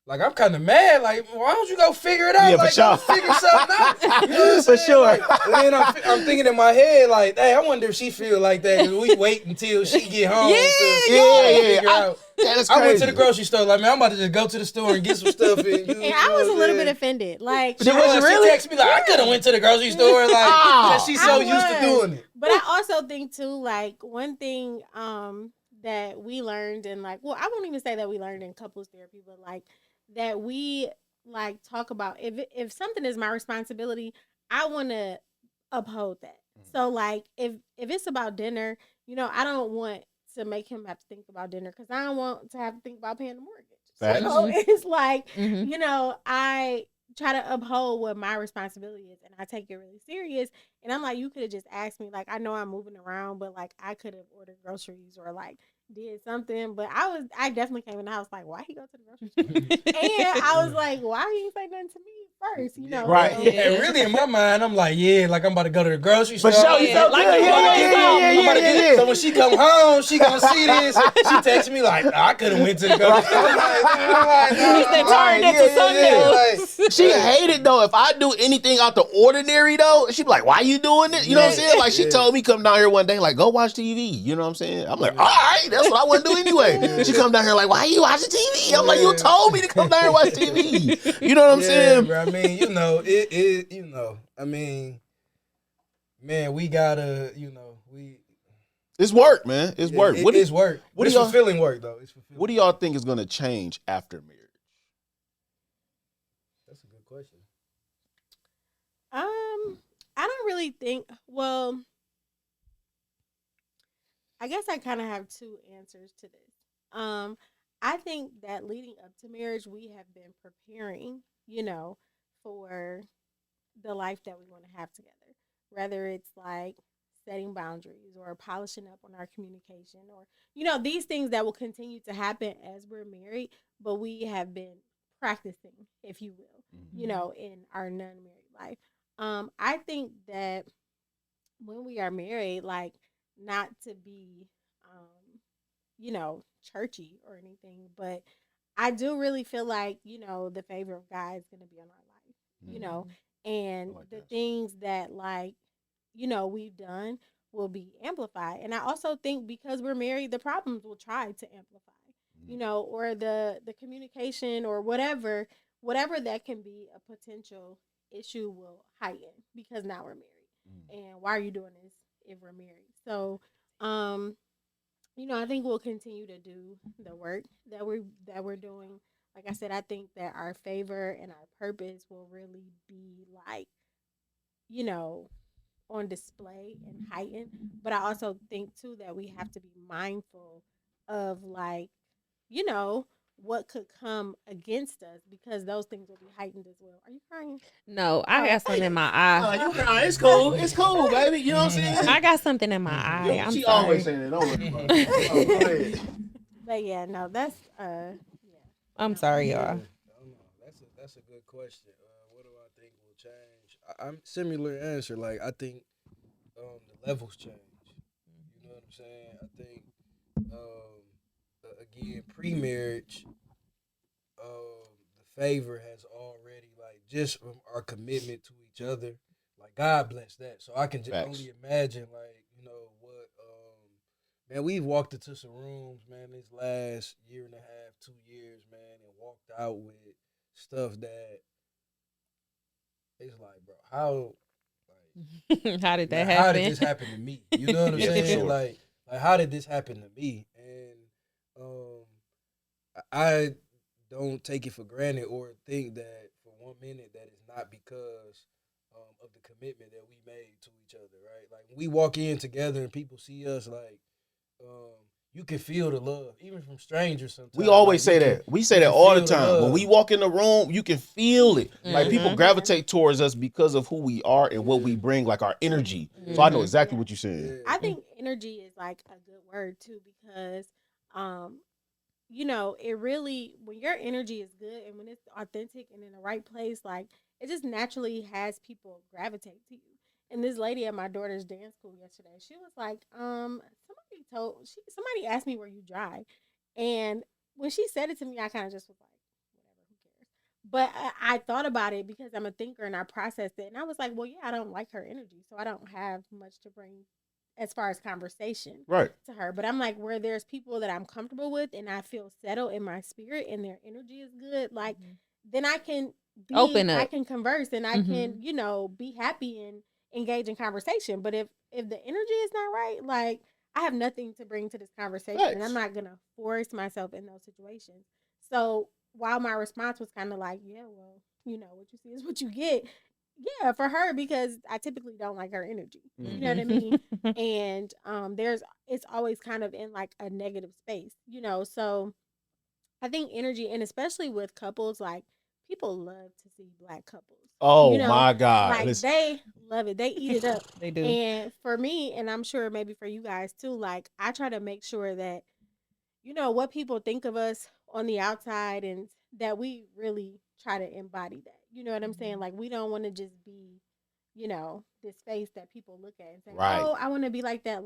like, I'm kind of mad. Like, why don't you go figure it out? Yeah, like, for sure. go figure something out. You know what I'm For saying? sure. Like, and then I'm thinking in my head, like, hey, I wonder if she feel like that. 'Cause we wait until she get home. Figure out. That's crazy. I went to the grocery store. Like, man, I'm about to just go to the store and get some stuff. And I was a little bit offended. Like, she texted me like, I could have went to the grocery store. Like, because she's so used to doing it. But I also think too, like, one thing that we learned, and like, well, I won't even say that we learned in couples therapy, but like, that we like talk about, if something is my responsibility, I want to uphold that. So like, if it's about dinner, you know, I don't want to make him have to think about dinner because I don't want to have to think about paying the mortgage. So it's like, you know, I try to uphold what my responsibility is, and I take it really serious. And I'm like, you could have just asked me, like, I know I'm moving around, but like, I could have ordered groceries or like did something. But I definitely came in the house like, why he go to the grocery store? And I was like, why he ain't say nothing to me first? You know, right? Yeah, really in my mind, I'm like, yeah, like I'm about to go to the grocery store. For sure, you like you I'm about yeah. So when she come home, she gonna see this. She texts me like, I could have went to the grocery store. Turned into something else. She hated though. If I do anything out the ordinary though, she'd be like, "Why you doing it?" You know what I'm saying? Like she told me come down here one day, like go watch TV. You know what I'm saying? I'm like, all right, that's what I want to do anyway. She come down here like, why you watching TV? I'm like, you told me to come down here and watch TV. You know what I'm saying? Bro, I mean, you know, I mean, man, we gotta, It's work, man. It's work. It's work. It's fulfilling work though. It's fulfilling. What do y'all think is gonna change after marriage? That's a good question. I don't really think. Well, I guess I kind of have two answers to this. I think that leading up to marriage, we have been preparing, for the life that we want to have together. Whether it's like setting boundaries or polishing up on our communication or, these things that will continue to happen as we're married, but we have been practicing, if you will, in our non-married life. I think that when we are married, like not to be, churchy or anything, but I do really feel like, the favor of God is going to be on our life, and like the things that we've done will be amplified. And I also think because we're married, the problems will try to amplify, or the communication or whatever that can be a potential issue will heighten because now we're married. And why are you doing this if we're married? So, I think we'll continue to do the work that we're doing. Like I said, I think that our favor and our purpose will really be on display and heightened. But I also think too that we have to be mindful of what could come against us because those things will be heightened as well. Are you crying? No, I got something in my eye. Oh, you crying? It's cool. It's cool, baby. You know what I'm saying? I got something in my eye. I'm she sorry. always saying it. Don't worry about it. Go ahead. But yeah, no, that's I'm sorry, y'all. I don't know. That's a good question. What do I think will change? I'm similar answer. Like I think the levels change. You know what I'm saying? I think again pre-marriage, the favor has already just from our commitment to each other. Like God bless that. So I can just only imagine what man, we've walked into some rooms, man, this last year and a half, 2 years, man, and walked out with stuff that it's like, bro, how how did that happen? How did this happen to me? You know what I'm saying? Sure. Like how did this happen to me? And I don't take it for granted or think that for 1 minute that it's not because of the commitment that we made to each other, right? Like when we walk in together and people see us, you can feel the love, even from strangers sometimes. We always say that. We say that all the time. When we walk in the room, you can feel it. Mm-hmm. Like people gravitate towards us because of who we are and what we bring, like our energy. Mm-hmm. So I know exactly what you're saying. I think energy is like a good word too because, it really, when your energy is good and when it's authentic and in the right place, it just naturally has people gravitate to you. And this lady at my daughter's dance school yesterday, she was like, somebody asked me where you drive. And when she said it to me, I kind of just was like, whatever, who cares? But I thought about it because I'm a thinker and I processed it. And I was like, well, yeah, I don't like her energy. So I don't have much to bring as far as conversation to her. But I'm like, where there's people that I'm comfortable with and I feel settled in my spirit and their energy is good, then I can open up. I can converse and I can, be happy and engage in conversation. But if the energy is not right, I have nothing to bring to this conversation and I'm not gonna force myself in those situations. So while my response was kind of like, yeah, well, what you see is what you get. Yeah, for her, because I typically don't like her energy. You know what I mean? And it's always kind of in a negative space, so I think energy, and especially with couples, people love to see Black couples. Oh my God. They love it. They eat it up. They do. And for me, and I'm sure maybe for you guys too, I try to make sure that, what people think of us on the outside and that we really try to embody that. You know what I'm saying? We don't want to just be, this face that people look at and say, oh, I want to be like that.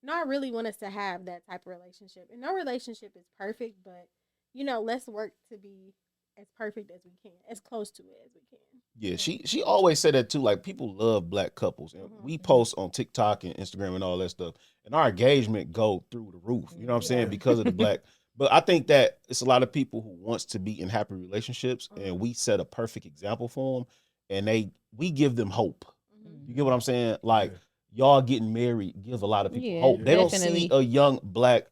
no, I really want us to have that type of relationship. And no relationship is perfect, but let's work to be as perfect as we can, as close to it as we can. Yeah, she always said that too. Like people love black couples, and Mm-hmm. we post on TikTok and Instagram and all that stuff, and our engagement go through the roof. You know what I'm saying? Yeah. Because of the black. But I think that it's a lot of people who wants to be in happy relationships, Mm-hmm. and we set a perfect example for them, and we give them hope. Mm-hmm. You get what I'm saying? Like y'all getting married gives a lot of people Yeah, hope. They don't see definitely. a young black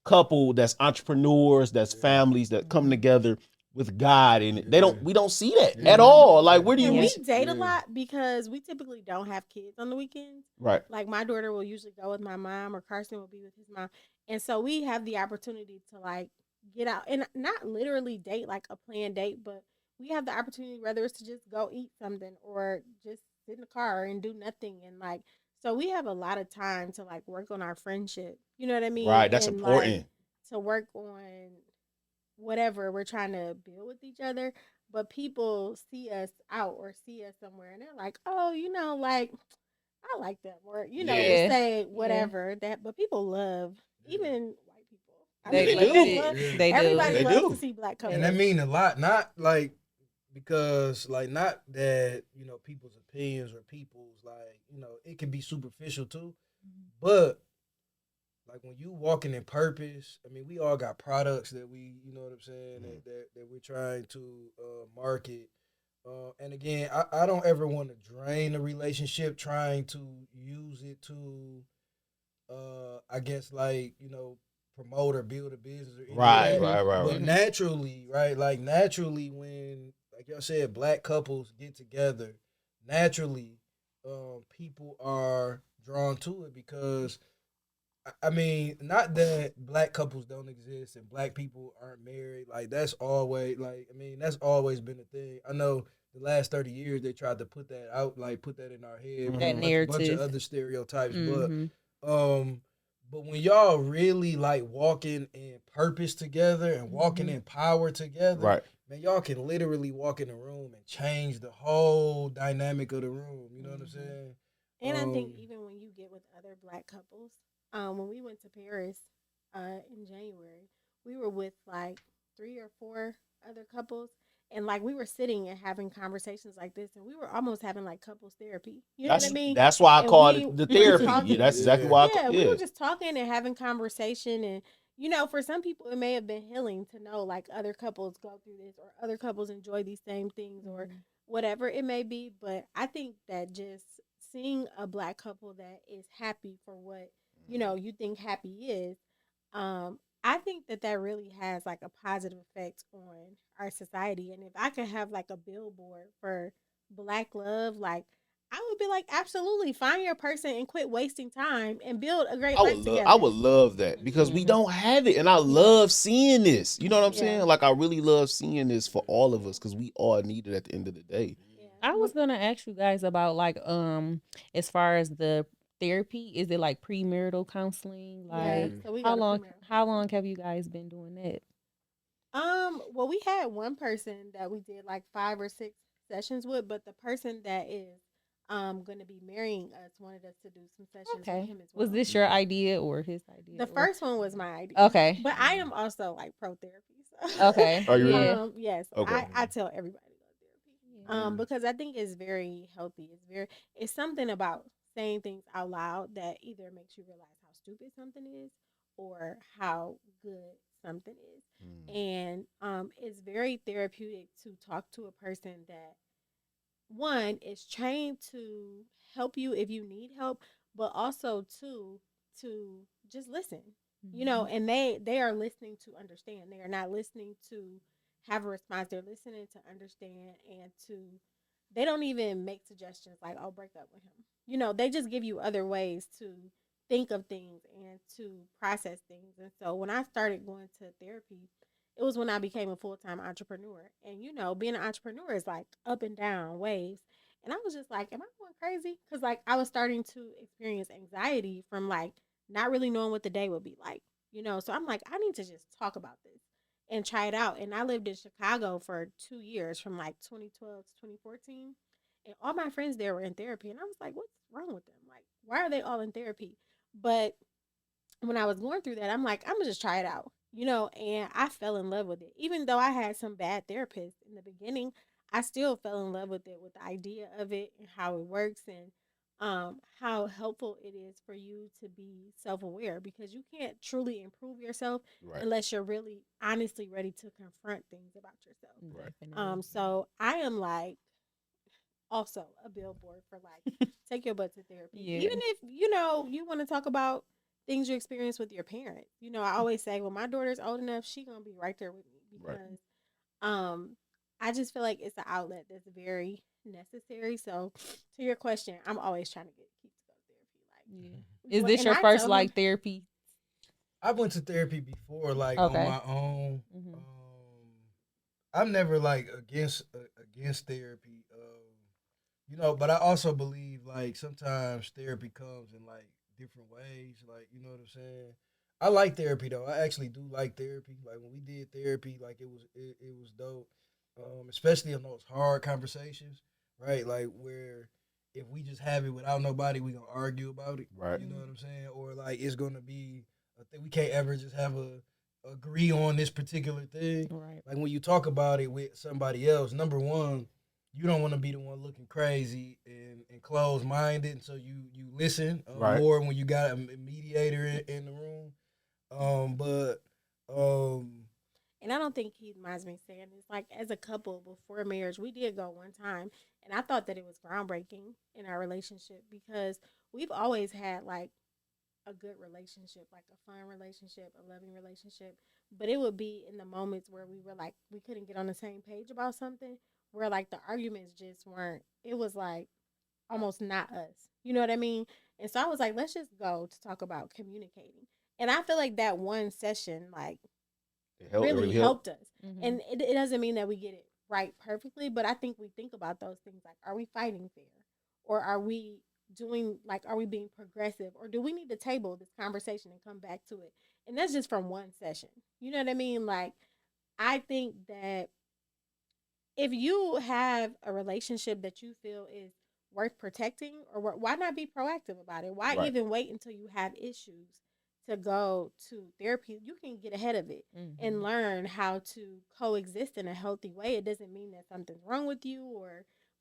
couple that's entrepreneurs, that's families that come together with God in it. We don't see that at all. Like where do you And we Yeah. date a lot because we typically don't have kids on the weekends. Right. Like my daughter will usually go with my mom, or Carson will be with his mom. And so we have the opportunity to like get out and not literally date like a planned date, but we have the opportunity, whether it's to just go eat something or just sit in the car and do nothing. And like, so we have a lot of time to like work on our friendship. You know what I mean? Right. That's And like important. to work on whatever we're trying to build with each other. But people see us out or see us somewhere and they're like, oh, like I like them, or just Yeah. say Yeah. whatever that. But people love even white people. I They mean, They like, do. people legit. love, Yeah. They do. everybody They loves do. to see black And that couples. mean a lot. Not like because like not that people's opinions or people's like it can be superficial too, but like when you walking in purpose, I mean we all got products that we you know what I'm saying that we're trying to market. And again, I don't ever want to drain a relationship trying to use it to I guess like promote or build a business or any of Right, that. right, right, But right. naturally, right, like naturally when like y'all said, black couples get together, naturally, people are drawn to it because I mean, not that black couples don't exist and black people aren't married. Like that's always like I mean, that's always been a thing. I know the last 30 years they tried to put that out, like put that in our head with That a bunch of narrative. other stereotypes. Mm-hmm. Um but when y'all really like walking in purpose together and walking in power together, Right. man, y'all can literally walk in a room and change the whole dynamic of the room. You know what I'm saying? And I think even when you get with other black couples, when we went to Paris in January, we were with like 3 or 4 other couples. And like we were sitting and having conversations like this, and we were almost having like couples therapy. You know what I mean? That's why I And called we it the were just therapy. Yeah, talking. that's exactly Yeah. why Yeah, we yeah. were just talking and having conversation, and for some people it may have been healing to know like other couples go through this or other couples enjoy these same things or whatever it may be. But I think that just seeing a black couple that is happy for what you think happy is, I think that that really has like a positive effect on our society. And if I could have like a billboard for black love, like I would be like, absolutely, find your person and quit wasting time and build a great life I together. would love that because we Mm-hmm. don't have it, and I Yeah, love seeing this. You know what I'm yeah, saying? Like I really love seeing this for all of us because we all need it at the end of the day. yeah. I was gonna ask you guys about like as far as the therapy, is it like premarital counseling? Yeah. Like So we go how to long premarital how counseling. long have you guys been doing that? Well, we had one person that we did like 5 or 6 sessions with, but the person that is going to be marrying us wanted us to do some sessions with Okay. him as Was well. this your idea or his idea? The first one was my idea. Okay. But I am also like pro therapy. So Okay. Are you really? Yeah. yes, Okay. I tell everybody to go to therapy. Yeah. Because I think it's very healthy. It's something about saying things out loud that either makes you realize how stupid something is or how good something is. And it's very therapeutic to talk to a person that one is trained to help you if you need help, but also two to just listen. And they are listening to understand. They are not listening to have a response. They're listening to understand and to they don't even make suggestions like, "Oh, break up with him." They just give you other ways to think of things and to process things. And so when I started going to therapy, it was when I became a full-time entrepreneur. And being an entrepreneur is like up and down waves. And I was just like, am I going crazy? Cuz like I was starting to experience anxiety from like not really knowing what the day would be like. So I'm like, I need to just talk about this and try it out. And I lived in Chicago for 2 years from like 2012 to 2014. And all my friends there were in therapy and I was like, what's wrong with them? Like, why are they all in therapy? But when I was going through that, I'm like, I'm gonna just try it out, and I fell in love with it. Even though I had some bad therapists in the beginning, I still fell in love with it, with the idea of it and how it works, and how helpful it is for you to be self aware, because you can't truly improve yourself Right. unless you're really honestly ready to confront things about yourself. Right. Definitely. So I am like also a billboard for like take your butt to therapy. Yeah. Even if you want to talk about things you experience with your parents. I always say when my daughter's old enough, she gonna be right there with me, Right. because I just feel like it's an outlet that's very necessary. So to your question, I'm always trying to get Keith to go to therapy. Yeah. Is this And your I first tell him, like therapy? I went to therapy before, like on Okay. my own. Mhm. I'm never like against therapy. But I also believe like sometimes therapy comes in like different ways. Like, you know what I'm saying? I like therapy though. I actually do like therapy. Like when we did therapy, like it was dope. Especially on those hard conversations, right? Like where if we just have it without nobody, we gonna argue about it. Right. You know what I'm saying? Or like it's gonna be a thing. We can't ever just have a agree on this particular thing. Right. Like when you talk about it with somebody else, number one, you don't want to be the one looking crazy and closed minded, and so you listen Right. more when you got a mediator in the room. But and I don't think he minds me saying this. Like as a couple before marriage, we did go one time, and I thought that it was groundbreaking in our relationship, because we've always had like a good relationship, like a fun relationship, a loving relationship. But it would be in the moments where we were like, we couldn't get on the same page about something, where like the arguments just weren't, it was like almost not us. You know what I mean? And so I was like, let's just go to talk about communicating. And I feel like that one session, like, It helped. It really really helped. helped us. Mhm. And it doesn't mean that we get it right perfectly, but I think we think about those things like, are we fighting fair? Or are we doing, like, are we being progressive? Or do we need to table this conversation and come back to it? And that's just from one session. You know what I mean? Like, I think that if you have a relationship that you feel is worth protecting, or why not be proactive about it? Why Right. even wait until you have issues to go to therapy? You can get ahead of it and Mhm. learn how to coexist in a healthy way. It doesn't mean that something's wrong with you,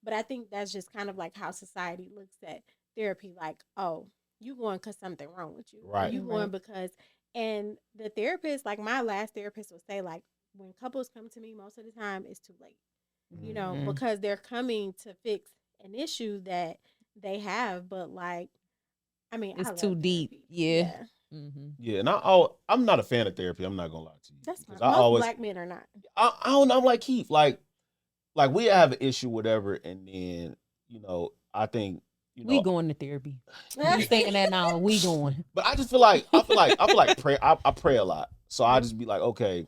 but I think that's just kind of like how society looks at therapy, like, oh, you going because something wrong with you, or Right. you going Right. because, and the therapist, like my last therapist would say, like, when couples come to me, most of the time it's too late, Mhm. because they're coming to fix an issue that they have. But like, I mean, I It's too love deep. therapy. Yeah. Yeah, Mhm. Yeah, and I'm not a fan of therapy. I'm not gonna lie to you that's fine. because I Most always black men are not. I don't know. I'm like Keith. Like we have an issue, whatever, and then I think We going to therapy. You saying that now? We going. but I just feel like I feel like pray. I pray a lot, so I just be like, okay,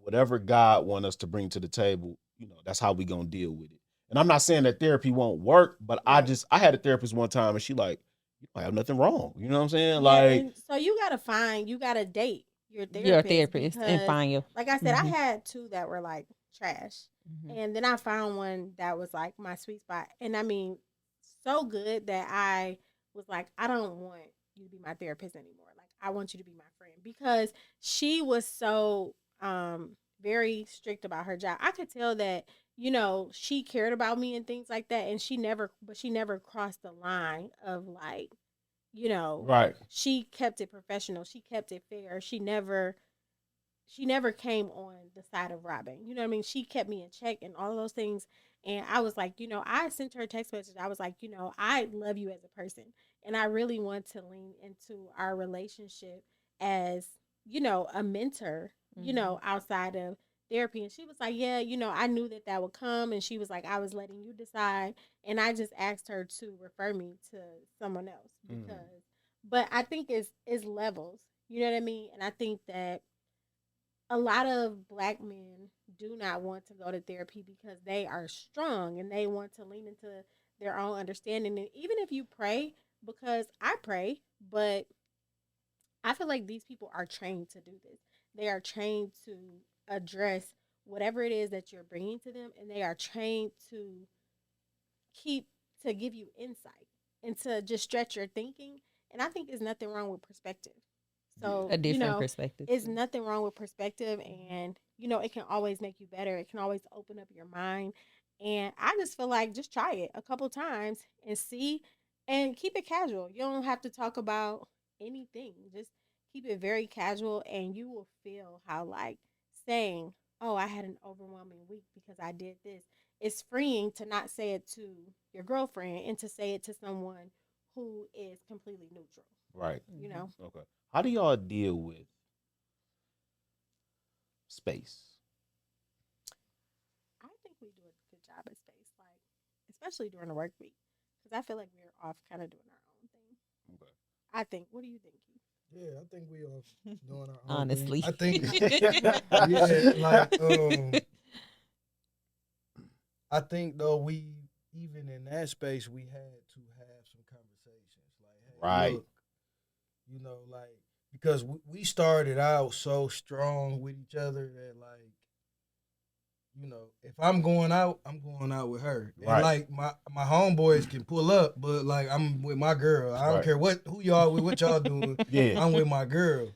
whatever God want us to bring to the table, that's how we gonna deal with it. And I'm not saying that therapy won't work, but Right. I had a therapist one time, and she like, you don't have nothing wrong. You know what I'm saying? Yeah, Like, and so you gotta date your You're a therapist, therapist and because, find you. like I said, I Mhm. had two that were like trash, Mhm. and then I found one that was like my sweet spot, and I mean, so good that I was like, I don't want you to be my therapist anymore. Like, I want you to be my friend, because she was so very strict about her job. I could tell that she cared about me and things like that, and she never crossed the line of like, you know, right, she kept it professional. She kept it fair. She never came on the side of Robyn. You know what I mean? She kept me in check and all of those things. And I was like, I sent her a text message. I was like, I love you as a person. And I really want to lean into our relationship as, a mentor, Mhm. outside of therapy. And she was like, yeah, I knew that that would come. And she was like, I was letting you decide. And I just asked her to refer me to someone else, mm, because, but I think it's levels. You know what I mean? And I think that a lot of black men do not want to go to therapy because they are strong and they want to lean into their own understanding. And even if you pray, because I pray, but I feel like these people are trained to do this. They are trained to address whatever it is that you're bringing to them, and they are trained to keep to give you insight and to just stretch your thinking. And I think there's nothing wrong with perspective. So, A different perspective. it's nothing wrong with perspective. And, it can always make you better. It can always open up your mind. And I just feel like just try it a couple times and see and keep it casual. You don't have to talk about anything. Just keep it very casual and you will feel how like saying, "Oh, I had an overwhelming week because I did this." It's freeing to not say it to your girlfriend and to say it to someone who is completely neutral. Right. You know? Okay. How do y'all deal with space? I think we do a good job at space, like especially during the work week, because I feel like we're off kind of doing our own thing. Okay. I think. What do you think, Keith? Yeah, I think we are doing our own Honestly. thing. I think, yeah, like, I think though we even in that space we had to have some conversations. Like, hey, Right. look, like because we started out so strong with each other that like, if I'm going out with her. Right. And like my homeboys can pull up, but like I'm with my girl. I don't Right. care who y'all with, what y'all doing. Yeah. I'm with my girl.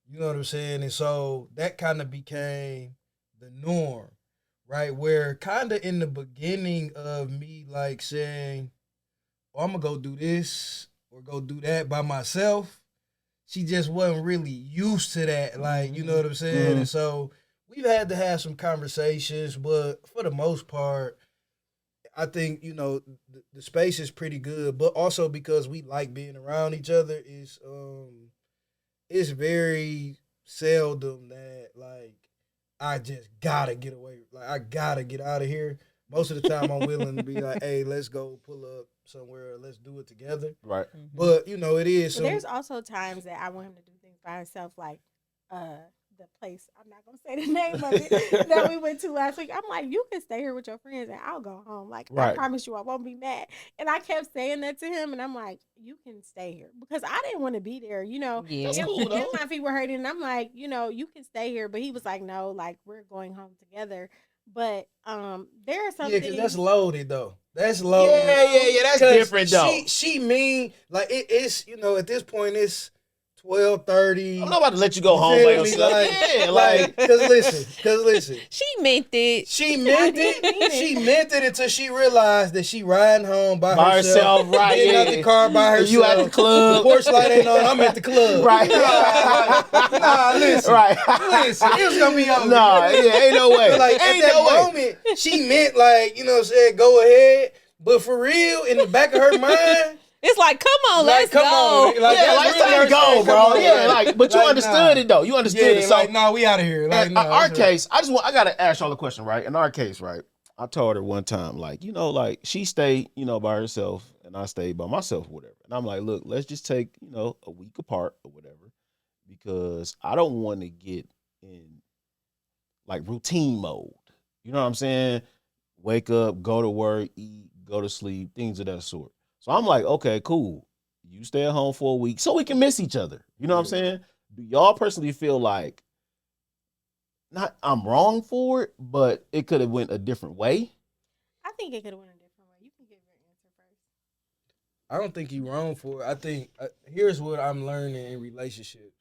You know what I'm saying? And so that kind of became the norm, right? Where kind of in the beginning of me like saying, oh, I'm going to go do this or go do that by myself, she just wasn't really used to that. Like, you know what I'm saying? Mm-hmm. And so we've had to have some conversations, but for the most part, I think, the space is pretty good, but also because we like being around each other it's very seldom that like I just gotta get away. Like I gotta get out of here. Most of the time I'm willing to be like, hey, let's go pull up somewhere, let's do it together. Right. But it is But there's also times that I want him to do things by himself, like the place. I'm not gonna say the name of it that we went to last week. I'm like, you can stay here with your friends and I'll go home. Like I Right. promise you, I won't be mad. And I kept saying that to him, and I'm like, you can stay here because I didn't want to be there. Yeah. And my feet were hurting. And I'm like, you can stay here. But he was like, no, like we're going home together. But there are some yeah, things. because that's loaded though. That's loaded. Yeah, that's 'Cause different though. She mean like it's at this point it's 12:30. I'm not about to let you go home by yourself. Like, cause listen. She meant it. She meant it. She meant it until she realized that she riding home by herself. Right? Getting out the car by herself. You at the club. The porch light ain't on. I'm at the club. Right. Nah, listen. Right. Listen. It was gonna be over. Nah, yeah, ain't no way. But like ain't at that no way. moment, she meant like go ahead. But for real, in the back of her mind. It's like, come on, let's come go. on. Like, Yeah, that's like, really time to her go, saying, bro. come on, Yeah, like, but you like, understood nah. it though. You understood Yeah, it. So, like, no, we out of here. Like, in no, our that's right. case, I gotta ask y'all a question, right? In our case, right? I told her one time, like, like she stayed, by herself, and I stayed by myself, or whatever. And I'm like, look, let's just take, a week apart or whatever, because I don't want to get in like routine mode. You know what I'm saying? Wake up, go to work, eat, go to sleep, things of that sort. So I'm like, okay, cool. You stay at home for a week so we can miss each other. You know what I'm saying? Do y'all personally feel like not I'm wrong for it, but it could have went a different way? I think it could have went a different way. You can give your answer first. I don't think you're wrong for it. I think here's what I'm learning in relationships.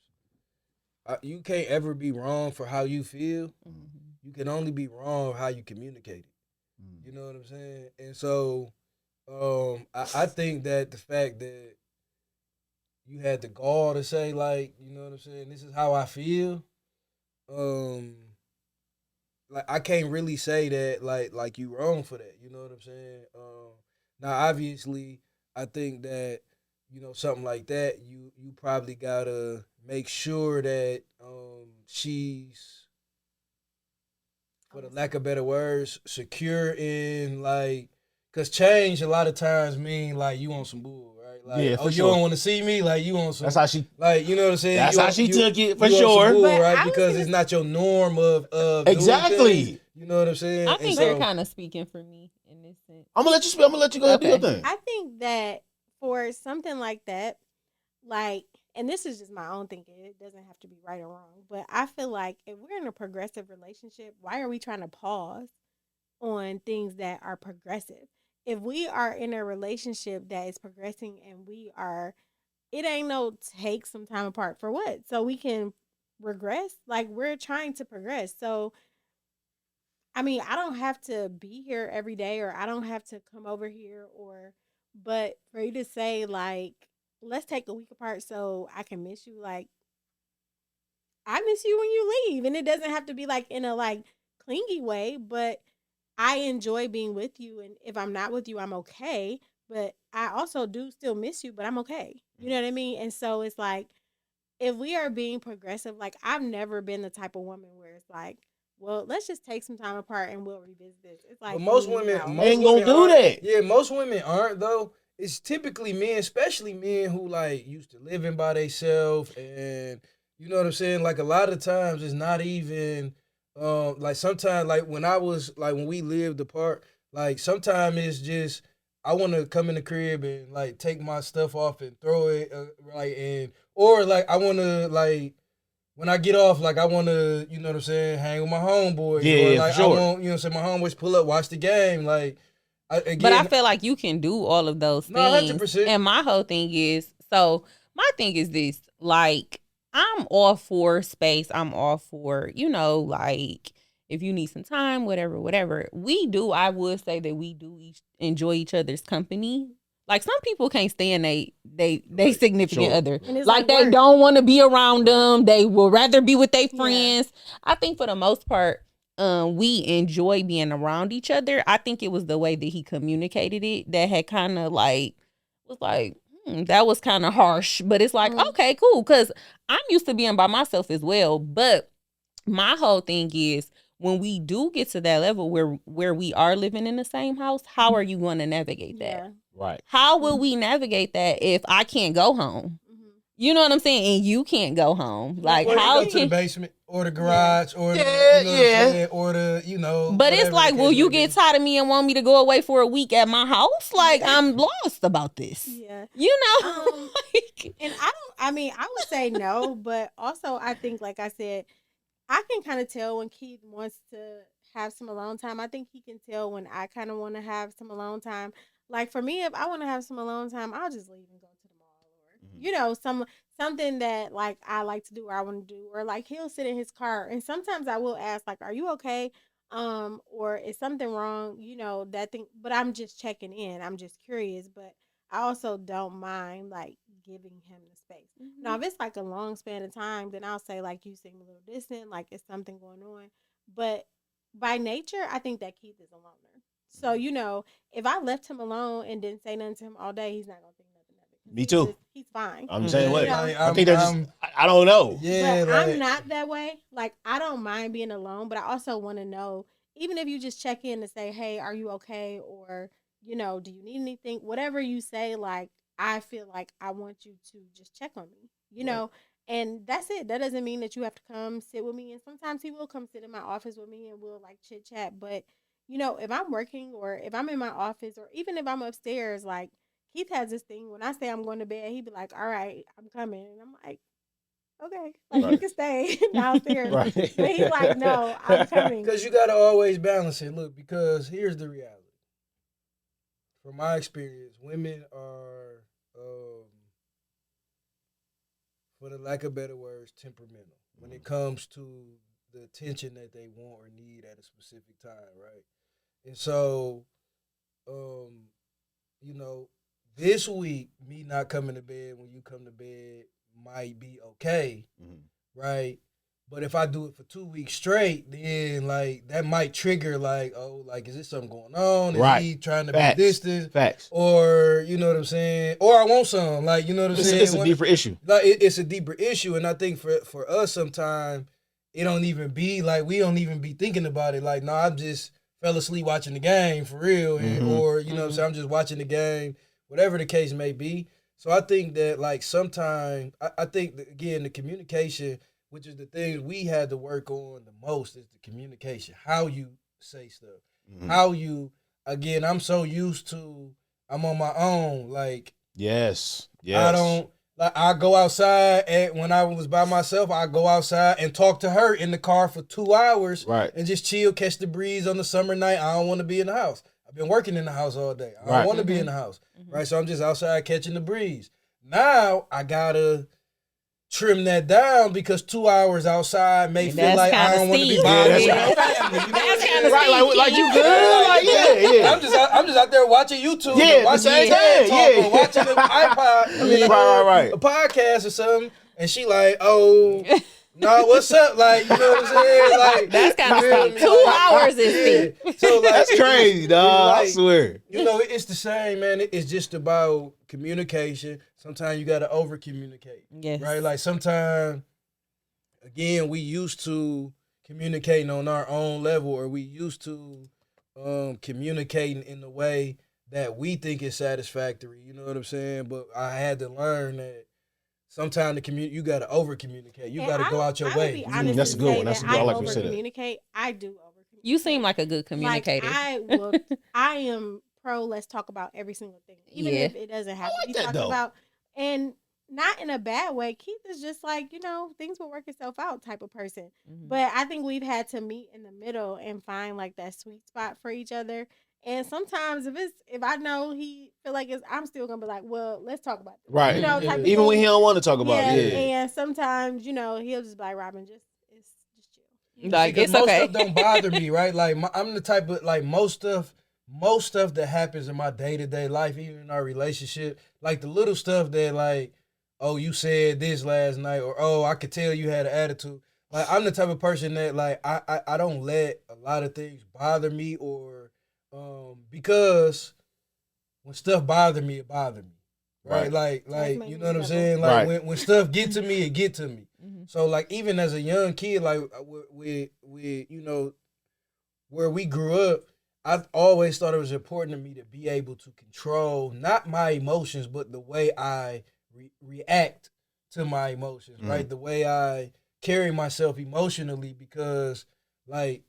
You can't ever be wrong for how you feel. Mm-hmm. You can only be wrong how you communicate it. You know what I'm saying? And so I think that the fact that you had the gall to say, like, you know what I'm saying, this is how I feel, like I can't really say that like you wrong for that. You know what I'm saying? Now obviously I think that something like that you probably gotta make sure that she's, for the lack of better words, secure in like, cause change a lot of times mean like you on some bull, right? Like, Yeah, for you sure. don't want to see me, like you on some. That's how she. Like, you know what I'm saying? That's how she took it, for you on sure. some bull, But right? I was Because gonna- it's not your norm of doing Exactly. things. You know what I'm saying? I And think so- you're kind of speaking for me in this sense. I'm gonna let you speak. I'm gonna let you go ahead and do your thing. I think that for something like that, like, and this is just my own thinking, it doesn't have to be right or wrong, but I feel like if we're in a progressive relationship, why are we trying to pause on things that are progressive? If we are in a relationship that is progressing and we are it ain't no take some time apart for what? So we can regress. Like we're trying to progress. So I mean, I don't have to be here every day or I don't have to come over here but for you to say like, let's take a week apart so I can miss you, like I miss you when you leave. And it doesn't have to be like in a like clingy way, but I enjoy being with you. And if I'm not with you, I'm okay. But I also do still miss you, but I'm okay. You know what I mean? And so it's like, if we are being progressive, like I've never been the type of woman where it's like, well, let's just take some time apart and we'll revisit this. It's like, But most women, no. most Ain't gonna women do aren't- that. Yeah, most women aren't though. It's typically men, especially men who like used to living by themselves, and you know what I'm saying. Like a lot of times, it's not even like sometimes like when I was like when we lived apart, like sometimes it's just I want to come in the crib and like take my stuff off and throw it like and or like I want to like. When I get off, like I want to, you know what I'm saying, hang with my homeboys. Yeah, or like for sure. I want, you know what I'm saying, my homeboys pull up, watch the game. Like, again, But I feel like you can do all of those No, things. 100%. And my whole thing is, so my thing is this, like, I'm all for space. I'm all for, like, if you need some time, whatever. I would say that we do enjoy each other's company. Like, some people can't stand they significant Sure. other. And it's Like they work. don't want to be around them. They will rather be with their friends. I think for the most part, we enjoy being around each other. I think it was the way that he communicated it that had kind of like was like that was kind of harsh. But it's like okay, cool, because I'm used to being by myself as well. But my whole thing is when we do get to that level where we are living in the same house, how are you going to navigate that? Yeah. Right. How will we navigate that if I can't go home? You know what I'm saying? And you can't go home. Like, or how you go to the can... basement or the garage or Yeah, you know what I'm yeah. saying, or the But it's whatever like, the will case you may get be. tired of me and want me to go away for a week at my house? Like, I'm lost about this. Yeah. You know? Like, And I would say no, but also I think, like I said, I can kind of tell when Keith wants to have some alone time. I think he can tell when I kind of want to have some alone time. Like for me, if I want to have some alone time, I'll just leave and go to the mall or something that like I like to do or I want to do, or like he'll sit in his car and sometimes I will ask like, "Are you okay?" Or is something wrong? That thing. But I'm just checking in. I'm just curious, but I also don't mind like giving him the space. Now, if it's like a long span of time, then I'll say like you seem a little distant, like it's something going on. But by nature, I think that Keith is a loner. So if I left him alone and didn't say nothing to him all day, he's not gonna think nothing of it. Me too. He's fine. I'm the same way. Like, I think that's just, I don't know. Yeah, But like, I'm not that way. Like I don't mind being alone, but I also want to know, even if you just check in and say, "Hey, are you okay?" or do you need anything? Whatever you say, like I feel like I want you to just check on me, and that's it. That doesn't mean that you have to come sit with me. And sometimes he will come sit in my office with me and we'll like chit chat. But if I'm working or if I'm in my office or even if I'm upstairs, like Keith has this thing when I say I'm going to bed, he'd be like, "All right, I'm coming," and I'm like, "Okay, like you can stay downstairs." Right. But he's like, "No, I'm coming." because you gotta always balance it. Look, because here's the reality. From my experience, women are, for the lack of better words, temperamental when it comes to the attention that they want or need at a specific time, right? And so, this week, me not coming to bed when you come to bed might be okay, right? But if I do it for 2 weeks straight, then like that might trigger like, oh, like is this something going on? Is he trying to be distant? Facts. Or you know what I'm saying? Or I want some, like you know what I'm saying? It's a deeper issue. Like it's a deeper issue, and I think for us sometimes it don't even be like we don't even be thinking about it. Like no, I just fell asleep watching the game for real, and, or you know what I'm saying? I'm just watching the game, whatever the case may be. So I think that like sometimes I think that, again, the communication, which is the thing we had to work on the most, is the communication. How you say stuff. How you, again, I'm so used to, I'm on my own. Like, Yes. I don't, like, I go outside, and when I was by myself, I go outside and talk to her in the car for 2 hours. Right. And just chill, catch the breeze on the summer night. I don't want to be in the house. I've been working in the house all day. I don't want to be in the house. Right. So I'm just outside catching the breeze. now I gotta trim that down because 2 hours outside may feel That's like I kinda don't want to be steep. bothered Yeah, with that's- my family. You know that's what I'm kinda saying? Right, like you good? Like, yeah. I'm just out there watching YouTube, Yeah, or watching the same TED time, Talk, yeah. or watching an iPod, Right. a podcast or something, and she like, oh, no, what's up? Like, you know what I'm saying? Like, That's kind of you feel steep. me? 2 Like, hours is steep. yeah. So like, That's crazy, dog. I like, swear. You know, it's the same, man. It's just about communication. Sometimes you got to over communicate, Yes. right? Like sometimes, again, we used to communicating on our own level, or we used to communicating in the way that we think is satisfactory. You know what I'm saying? But I had to learn that sometimes you got to over communicate. You got to go out your I way. would be honest That's a and good say one. That's that a good- I like I you over said that. communicate. I do over communicate. You seem like a good communicator. Like I am pro. Let's talk about every single thing, even Yeah. if it doesn't have to be that, talked though. about, and not in a bad way. Keith is just like, things will work itself out type of person. Mhm. But I think we've had to meet in the middle and find like that sweet spot for each other. And sometimes if I know he feel like I'm still gonna be like, well, let's talk about this. Right. Type of Even when thing. he don't want to talk about it. Yeah. And sometimes, he'll just be like, Robyn, just chill. Like, Because it's most okay. stuff don't bother me, right? Like I'm the type of like most stuff that happens in my day-to-day life, even in our relationship, like the little stuff that like, oh, you said this last night, or oh, I could tell you had an attitude. Like I'm the type of person that like I don't let a lot of things bother me, or because when stuff bother me, it bother me. Right? Like you know what I'm saying? Like when stuff get to me, it get to me. Mhm. So like even as a young kid, like with where we grew up, I always thought it was important to me to be able to control not my emotions, but the way I react to my emotions, right? The way I carry myself emotionally, because like,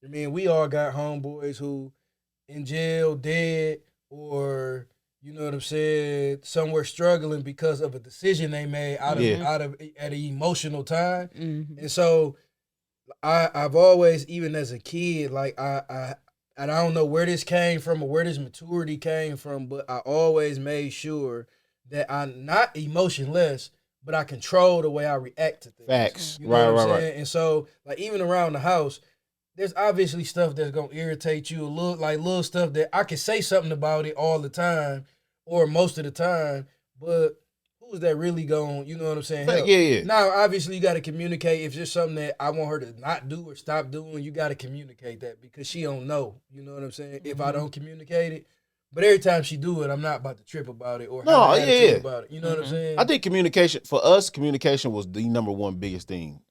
I mean, we all got homeboys who in jail, dead, or you know what I'm saying, somewhere struggling because of a decision they made out of at an emotional time. Mhm. And so I've always, even as a kid, like and I don't know where this came from or where this maturity came from, but I always made sure that I'm not emotionless, but I control the way I react to things. Facts. You know what I'm Right. saying? And so, like, even around the house, there's obviously stuff that's gonna irritate you, little stuff that I can say something about it all the time or most of the time, but who's that really going, you know what I'm saying? Help? Yeah. Now, obviously, you got to communicate. If there's something that I want her to not do or stop doing, you got to communicate that, because she don't know, you know what I'm saying, if I don't communicate it. But every time she do it, I'm not about to trip about it or have an attitude about it. You know what I'm saying? I think communication was the number one biggest thing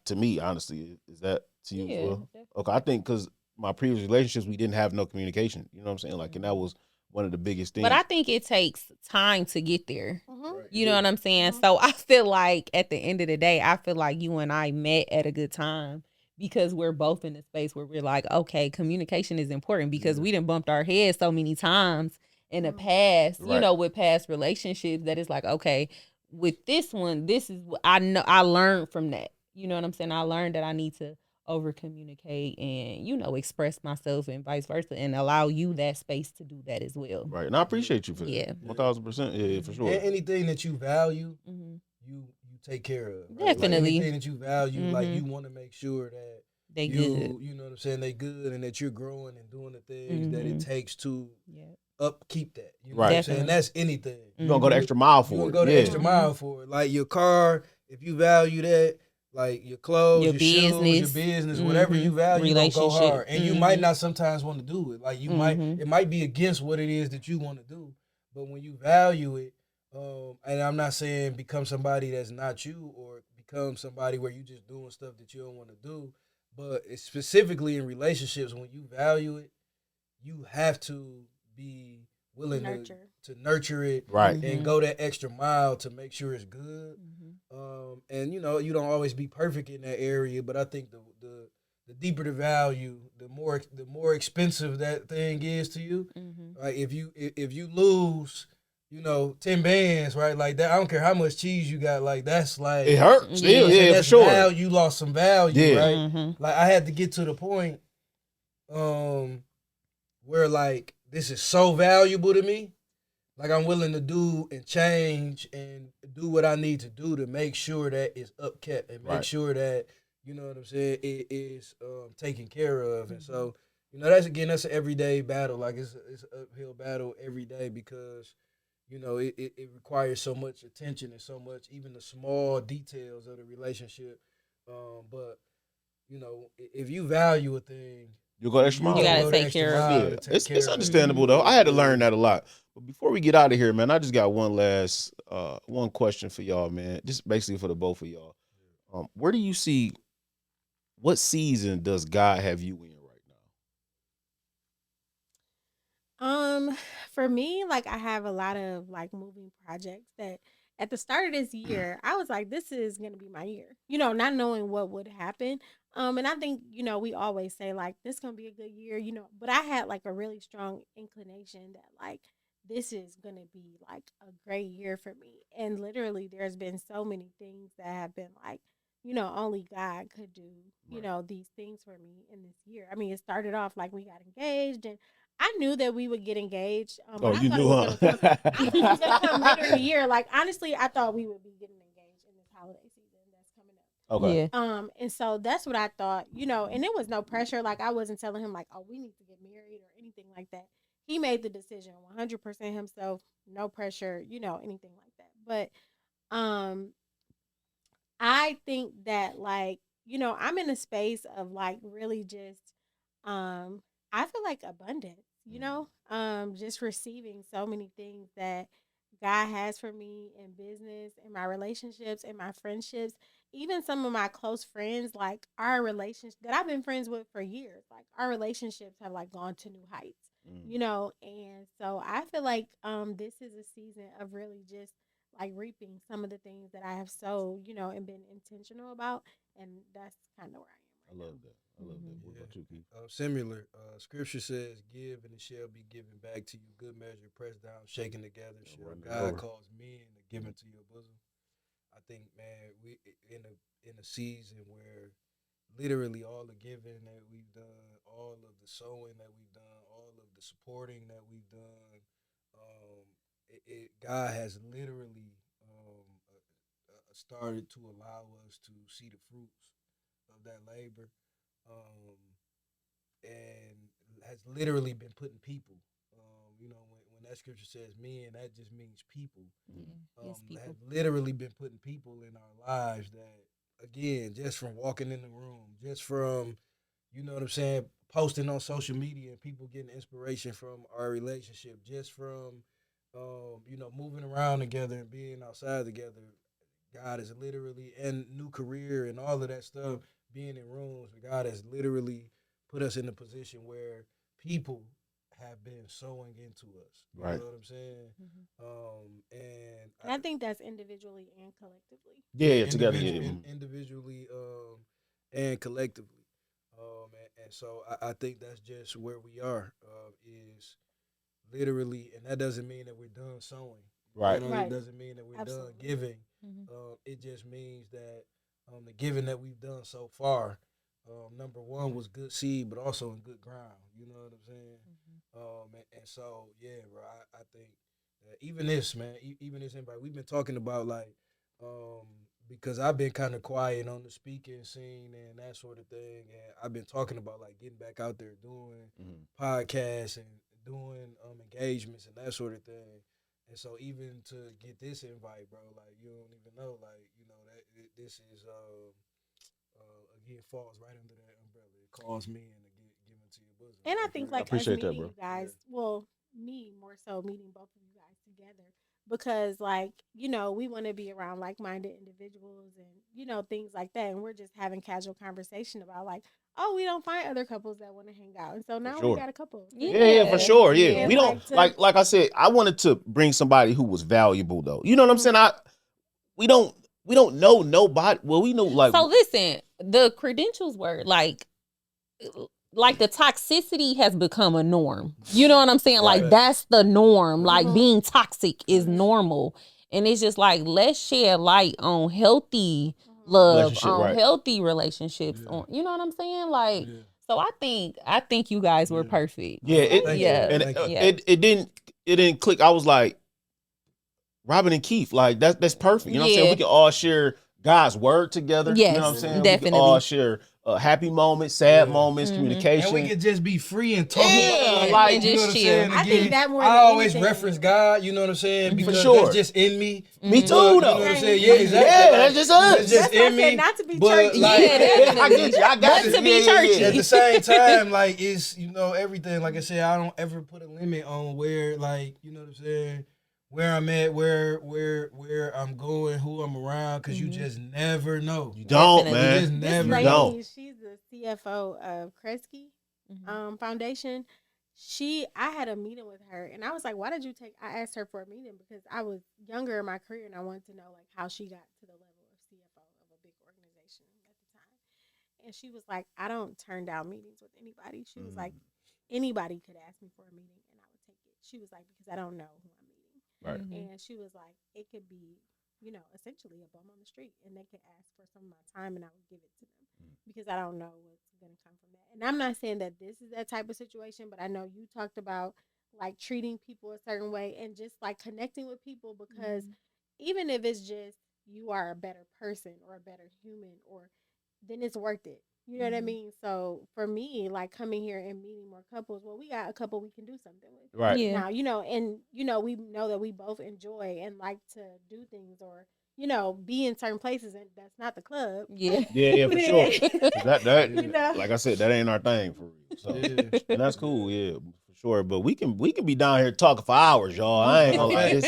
to me, honestly. Is that to you as well? Okay, I think because my previous relationships, we didn't have no communication. You know what I'm saying? Like, and that was one of the biggest things. But I think it takes time to get there. Mhm. You know what I'm saying? So I feel like at the end of the day, I feel like you and I met at a good time, because we're both in a space where we're like, okay, communication is important, because we done bumped our heads so many times in the past, you know, with past relationships, that it's like, okay, with this one, this is what I know. I learned from that. You know what I'm saying? I learned that I need to over communicate and, express myself and vice versa, and allow you that space to do that as well. Right. And I appreciate you for that. Yeah. 1000%. Yeah, for sure. And anything that you value, you take care of. Right? Definitely. Like anything that you value, like you want to make sure that they good. You know what I'm saying, they good, and that you're growing and doing the things that it takes to upkeep that. You know what I'm saying? That's anything. You're going to go the extra mile for it. You're going to go the extra mile for it. Like your car, if you value that, like your clothes, your shoes, your business, whatever you value, you're going to go hard. And you might not sometimes want to do it. Like it might be against what it is that you want to do. But when you value it, and I'm not saying become somebody that's not you, or become somebody where you just doing stuff that you don't want to do, but it's specifically in relationships, when you value it, you have to be willing to nurture it, right, and go that extra mile to make sure it's good. And you don't always be perfect in that area, but I think the deeper the value, the more expensive that thing is to you. Like if you lose, 10 bands, right? Like that, I don't care how much cheese you got, like that's like it hurts. Yeah, for sure. You lost some value, right? Like I had to get to the point where like this is so valuable to me like I'm willing to do and change and do what I need to do to make sure that it's upkept and make sure that, you know what I'm saying, it is taken care of. And so, you know, that's an everyday battle. Like it's an uphill battle every day because, you know, it requires so much attention and so much, even the small details of the relationship. But, you know, if you value a thing, you go extra mile. You gotta take care of it. It's understandable though. I had to learn that a lot. But before we get out of here, man, I just got one last one question for y'all, man. Just basically for the both of y'all. Where do you see, what season does God have you in right now? For me, like I have a lot of like moving projects that at the start of this year, I was like, this is gonna be my year. You know, not knowing what would happen. And I think, you know, we always say like this gonna be a good year, you know, but I had like a really strong inclination that like this is gonna be like a great year for me. And literally there's been so many things that have been like, you know, only God could do, you know, these things for me in this year. I mean, it started off like we got engaged and I knew that we would get engaged. now? I You thought knew, it was huh? gonna come. I thought it was gonna come later in the year. Like honestly, I thought we would be getting engaged in this holiday season that's coming up. Okay. Yeah. And so that's what I thought, you know, and it was no pressure. Like I wasn't telling him like, oh, we need to get married or anything like that. He made the decision 100% himself, no pressure, you know, anything like that. But I think that like, you know, I'm in a space of like really just I feel like abundance, you know? Just receiving so many things that God has for me in business, in my relationships, in my friendships, even some of my close friends, like our relationship that I've been friends with for years, like our relationships have like gone to new heights, you know? And so I feel like this is a season of really just like reaping some of the things that I have sowed, you know, and been intentional about. And that's kind of where I am I right love that. I love that. What about you, Keith? Similar. Scripture says, "Give and it shall be given back to you. Good measure, pressed down, shaken together. Shall God cause men to give into your bosom." I think, man, we in a season where literally all the giving that we've done, all of the sowing that we've done, all of the supporting that we've done, God has literally started to allow us to see the fruits of that labor. Um, and has literally been putting people. You know, when that scripture says men, that just means people. Yes, people. Have literally been putting people in our lives that, again, just from walking in the room, just from, you know what I'm saying, posting on social media and people getting inspiration from our relationship, just from, you know, moving around together and being outside together. God is literally, and new career and all of that stuff, being in rooms, God has literally put us in a position where people have been sowing into us. You know what I'm saying? and I think that's individually and collectively. Yeah, together. Individually and collectively. And so I think that's just where we are, is literally, and that doesn't mean that we're done sowing. Right. You know, it doesn't mean that we're Absolutely. done giving. It just means that the giving that we've done so far, number one, was good seed, but also in good ground. You know what I'm saying? And so, yeah, bro, I think that even this, man, even this invite, we've been talking about, like, because I've been kind of quiet on the speaking scene and that sort of thing, and I've been talking about, like, getting back out there doing podcasts and doing engagements and that sort of thing. And so even to get this invite, bro, like, you don't even know, like, you know, that this is again falls right under that umbrella. It calls men to get given to your bosom. And I think like us appreciate that, meeting bro. you guys, well, me more so meeting both of you guys together because like, you know, we want to be around like-minded individuals and, you know, things like that. And we're just having casual conversation about like, oh, we don't find other couples that want to hang out. And so now we got a couple. Yeah, for sure. Yeah. And We don't like I said, I wanted to bring somebody who was valuable though. You know what I'm saying? We don't know nobody. Well, we know like So listen, the credentials were like the toxicity has become a norm. You know what I'm saying? Like that's the norm. Like being toxic is normal. And it's just like, let's shed light on healthy love, on healthy relationships. On, you know what I'm saying? Like, so I think you guys were perfect. Yeah, it didn't click. I was like, Robyn and Keith, like that's perfect. You know what I'm Yeah. saying? We can all share God's word together. You know what I'm Yes, saying? We definitely. can all share happy moments, sad moments, Mm-hmm. communication. And we could just be free and talk Yeah, about it. like, and you know just what I'm chill. saying? I think that more I than always anything. reference God, you know what I'm saying? Because sure. that's just in me. Me too, But, you know though. what I'm saying? Yeah, exactly. Yeah, that's just us. It's just That's why I in said me. not to be but, churchy. like, Yeah, definitely. I get you. I got But you. to be churchy. At the same time, like, it's, you know, everything. Like I said, I don't ever put a limit on where, like, you know what I'm saying, where I'm at, where I'm going, who I'm around, because you just never know. You don't, Definitely. man. You just This never lady, know. she's the CFO of Kresge Foundation. I had a meeting with her, and I was like, "Why did you take?" I asked her for a meeting because I was younger in my career, and I wanted to know like how she got to the level of CFO of a big organization at the time. And she was like, "I don't turn down meetings with anybody." She was like, "Anybody could ask me for a meeting, and I would take it." She was like, "Because I don't know who I'm meeting." Right. And she was like, "It could be, you know, essentially a bum on the street, and they could ask for some of my time, and I would give it to them because I don't know what's going to come from that." And I'm not saying that this is that type of situation, but I know you talked about like treating people a certain way and just like connecting with people because even if it's just you are a better person or a better human, or then it's worth it. You know what I mean? So for me, like coming here and meeting more couples, well, we got a couple we can do something with. Right. Yeah. Now, you know, and you know, we know that we both enjoy and like to do things or, you know, be in certain places, and that's not the club. Yeah. Yeah, for sure. 'Cause that You know? like I said, that ain't our thing for real. So and that's cool, yeah, for sure. But we can be down here talking for hours, y'all. I ain't gonna lie.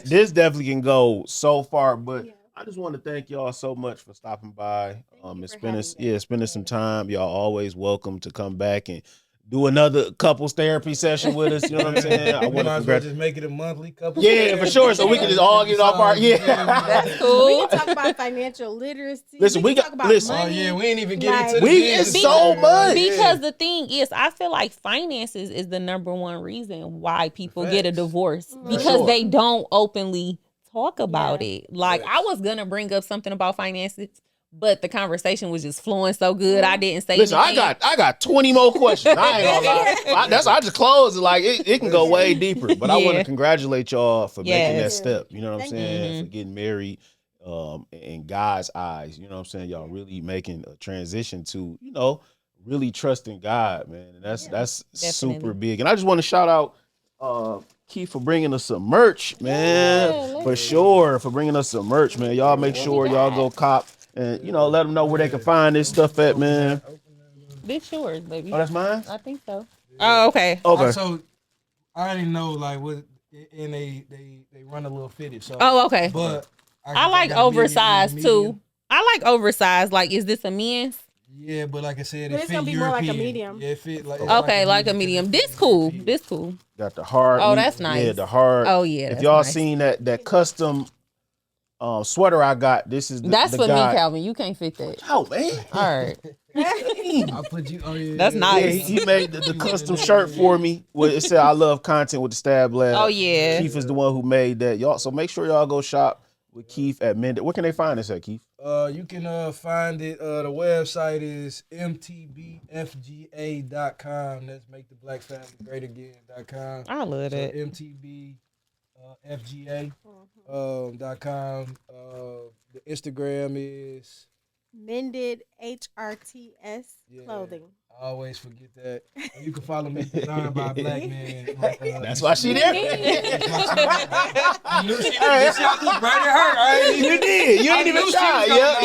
This definitely can go so far. But Yeah. I just want to thank y'all so much for stopping by. you And for having spending us. some time. Y'all always welcome to come back and do another couples therapy session with us. You know what I'm saying? I We want to might as well just make it a monthly couple. Yeah, for sure. So we can just all get off our That's We cool. can talk about financial literacy. Listen, we can got- talk about listen. Oh money. yeah, we ain't even get Like- into the We business it's so side, much. yeah. Because the thing is, I feel like finances is the number one reason why people get a Facts. divorce because sure. they don't openly talk about Yeah. it. Like I Facts. was gonna bring up something about finances, but the conversation was just flowing so good. I didn't say Listen, anything. I got 20 more questions. I ain't gonna lie. I just closed it. Like it can go way deeper. But I want Yeah. to congratulate y'all for making that Yes. step. You know what I'm Thank saying? you. For getting married. In God's eyes. You know what I'm saying? Y'all really making a transition to, you know, really trusting God, man. And that's super Definitely. big. And I just want to shout out Keith for bringing us some merch, man. Yeah, For sure, for bringing us some merch, man. Y'all make sure y'all go cop and, you know, let them know where they can find this stuff at, man. This yours, baby. Oh, that's mine? I think so. Oh, okay. Okay. So I didn't know like what, and they run a little fitted. So Oh, okay. but I like got a medium, oversized medium. too. I like oversized. Like, is this a men's? Yeah, but like I said, But it it's fit gonna be more like a European. medium. Yeah, it fit like it's Okay, like a medium. This cool. European. This cool. Got the hard. Oh, that's Yeah, nice. the hard. Oh, yeah, If that's y'all nice. seen that custom sweater I got, this is That's the for guy. me, Calvin. You can't fit that. Oh man. All right. I put you. Oh yeah, That's yeah, nice. Yeah, he made the custom shirt for me. Where it said "I love content" with the stab lab. Oh, yeah. Keith is the one who made that, y'all. So make sure y'all go shop with Keith at Mended. Where can they find us at, Keith? You can find it. The website is mtbfga.com. That's make the black family great again.com. I love So it. mtbfga.com. The Instagram is Mended HRTS clothing. I always forget that. And you can follow me, Designed by a Black Man. That's why she there. You knew she did. See, I looked right at her. You did. You ain't even try. Yeah.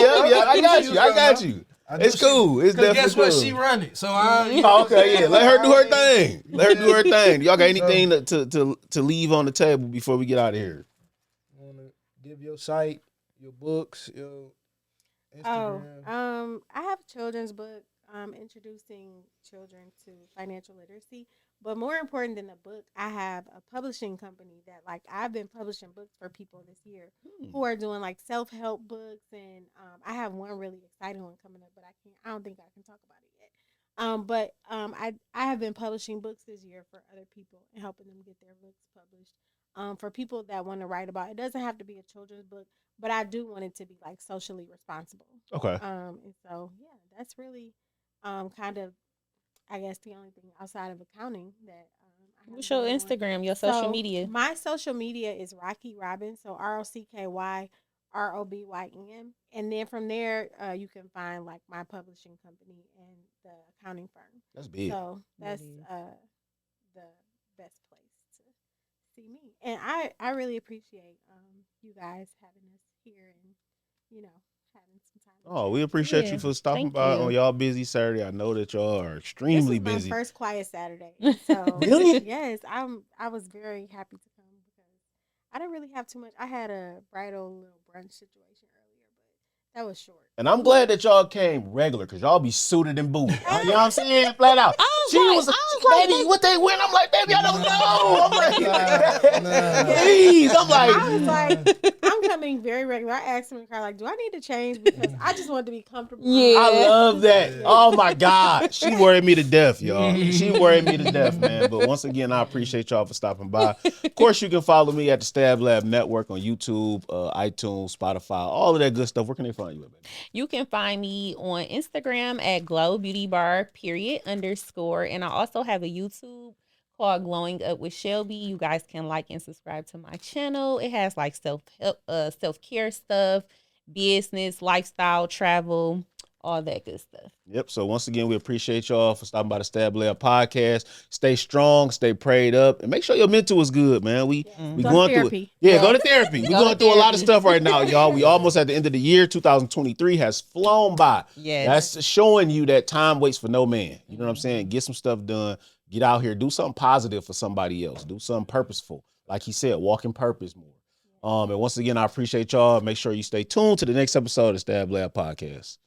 I got you. It's cool. It's definitely guess cool. what? She run it. So I. Oh, okay, yeah. Let her do her thing. Let her do her thing. Y'all got anything to leave on the table before we get out of here? Want to give your site, your books, your Instagram. I have a children's book introducing children to financial literacy. But more important than the book, I have a publishing company that like I've been publishing books for people this year who are doing like self-help books, and I have one really exciting one coming up, but I don't think I can talk about it yet. I have been publishing books this year for other people and helping them get their books published. For people that want to write about it doesn't have to be a children's book, but I do want it to be like socially responsible. Okay. And so yeah, that's really kind of I guess the only thing outside of accounting that I What's your Instagram, your social media? My social media is Rocky Robyn, so ROCKYROBYN, and then from there you can find like my publishing company and the accounting firm. That's big. So that's the best place to see me, and I really appreciate you guys having us here and having some time. Oh, we appreciate you for stopping by on y'all busy Saturday. I know that y'all are extremely busy. This was my first quiet Saturday. So really? Yes, I was very happy to come because I didn't really have too much. I had a bridal little brunch situation earlier, but that was short. And I'm glad that y'all came regular because y'all be suited and booted. You know what I'm saying? Flat out. She was like, baby, what they win? I'm like, baby, I don't know. I'm like, please. I'm like, I was like, I'm coming very regular. I asked him in the car, like, do I need to change? Because I just wanted to be comfortable. Yeah. I love that. Oh my God. She worried me to death, y'all. She worried me to death, man. But once again, I appreciate y'all for stopping by. Of course, you can follow me at the Stab Lab Network on YouTube, iTunes, Spotify, all of that good stuff. Where can they find you at, baby? You can find me on Instagram at glowbeautybar__. And I also have a YouTube called Glowing Up with Shelby. You guys can like and subscribe to my channel. It has like self-care stuff, business, lifestyle, travel, all that good stuff. Yep. So once again, we appreciate y'all for stopping by the Stab Lab podcast. Stay strong, stay prayed up, and make sure your mental is good, man. We going through it. Yeah, go to therapy. We going through a lot of stuff right now, y'all. We almost at the end of the year. 2023 has flown by. Yes. That's showing you that time waits for no man. You know what I'm saying? Get some stuff done. Get out here. Do something positive for somebody else. Do something purposeful. Like he said, walk in purpose more. And once again, I appreciate y'all. Make sure you stay tuned to the next episode of the Stab Lab podcast.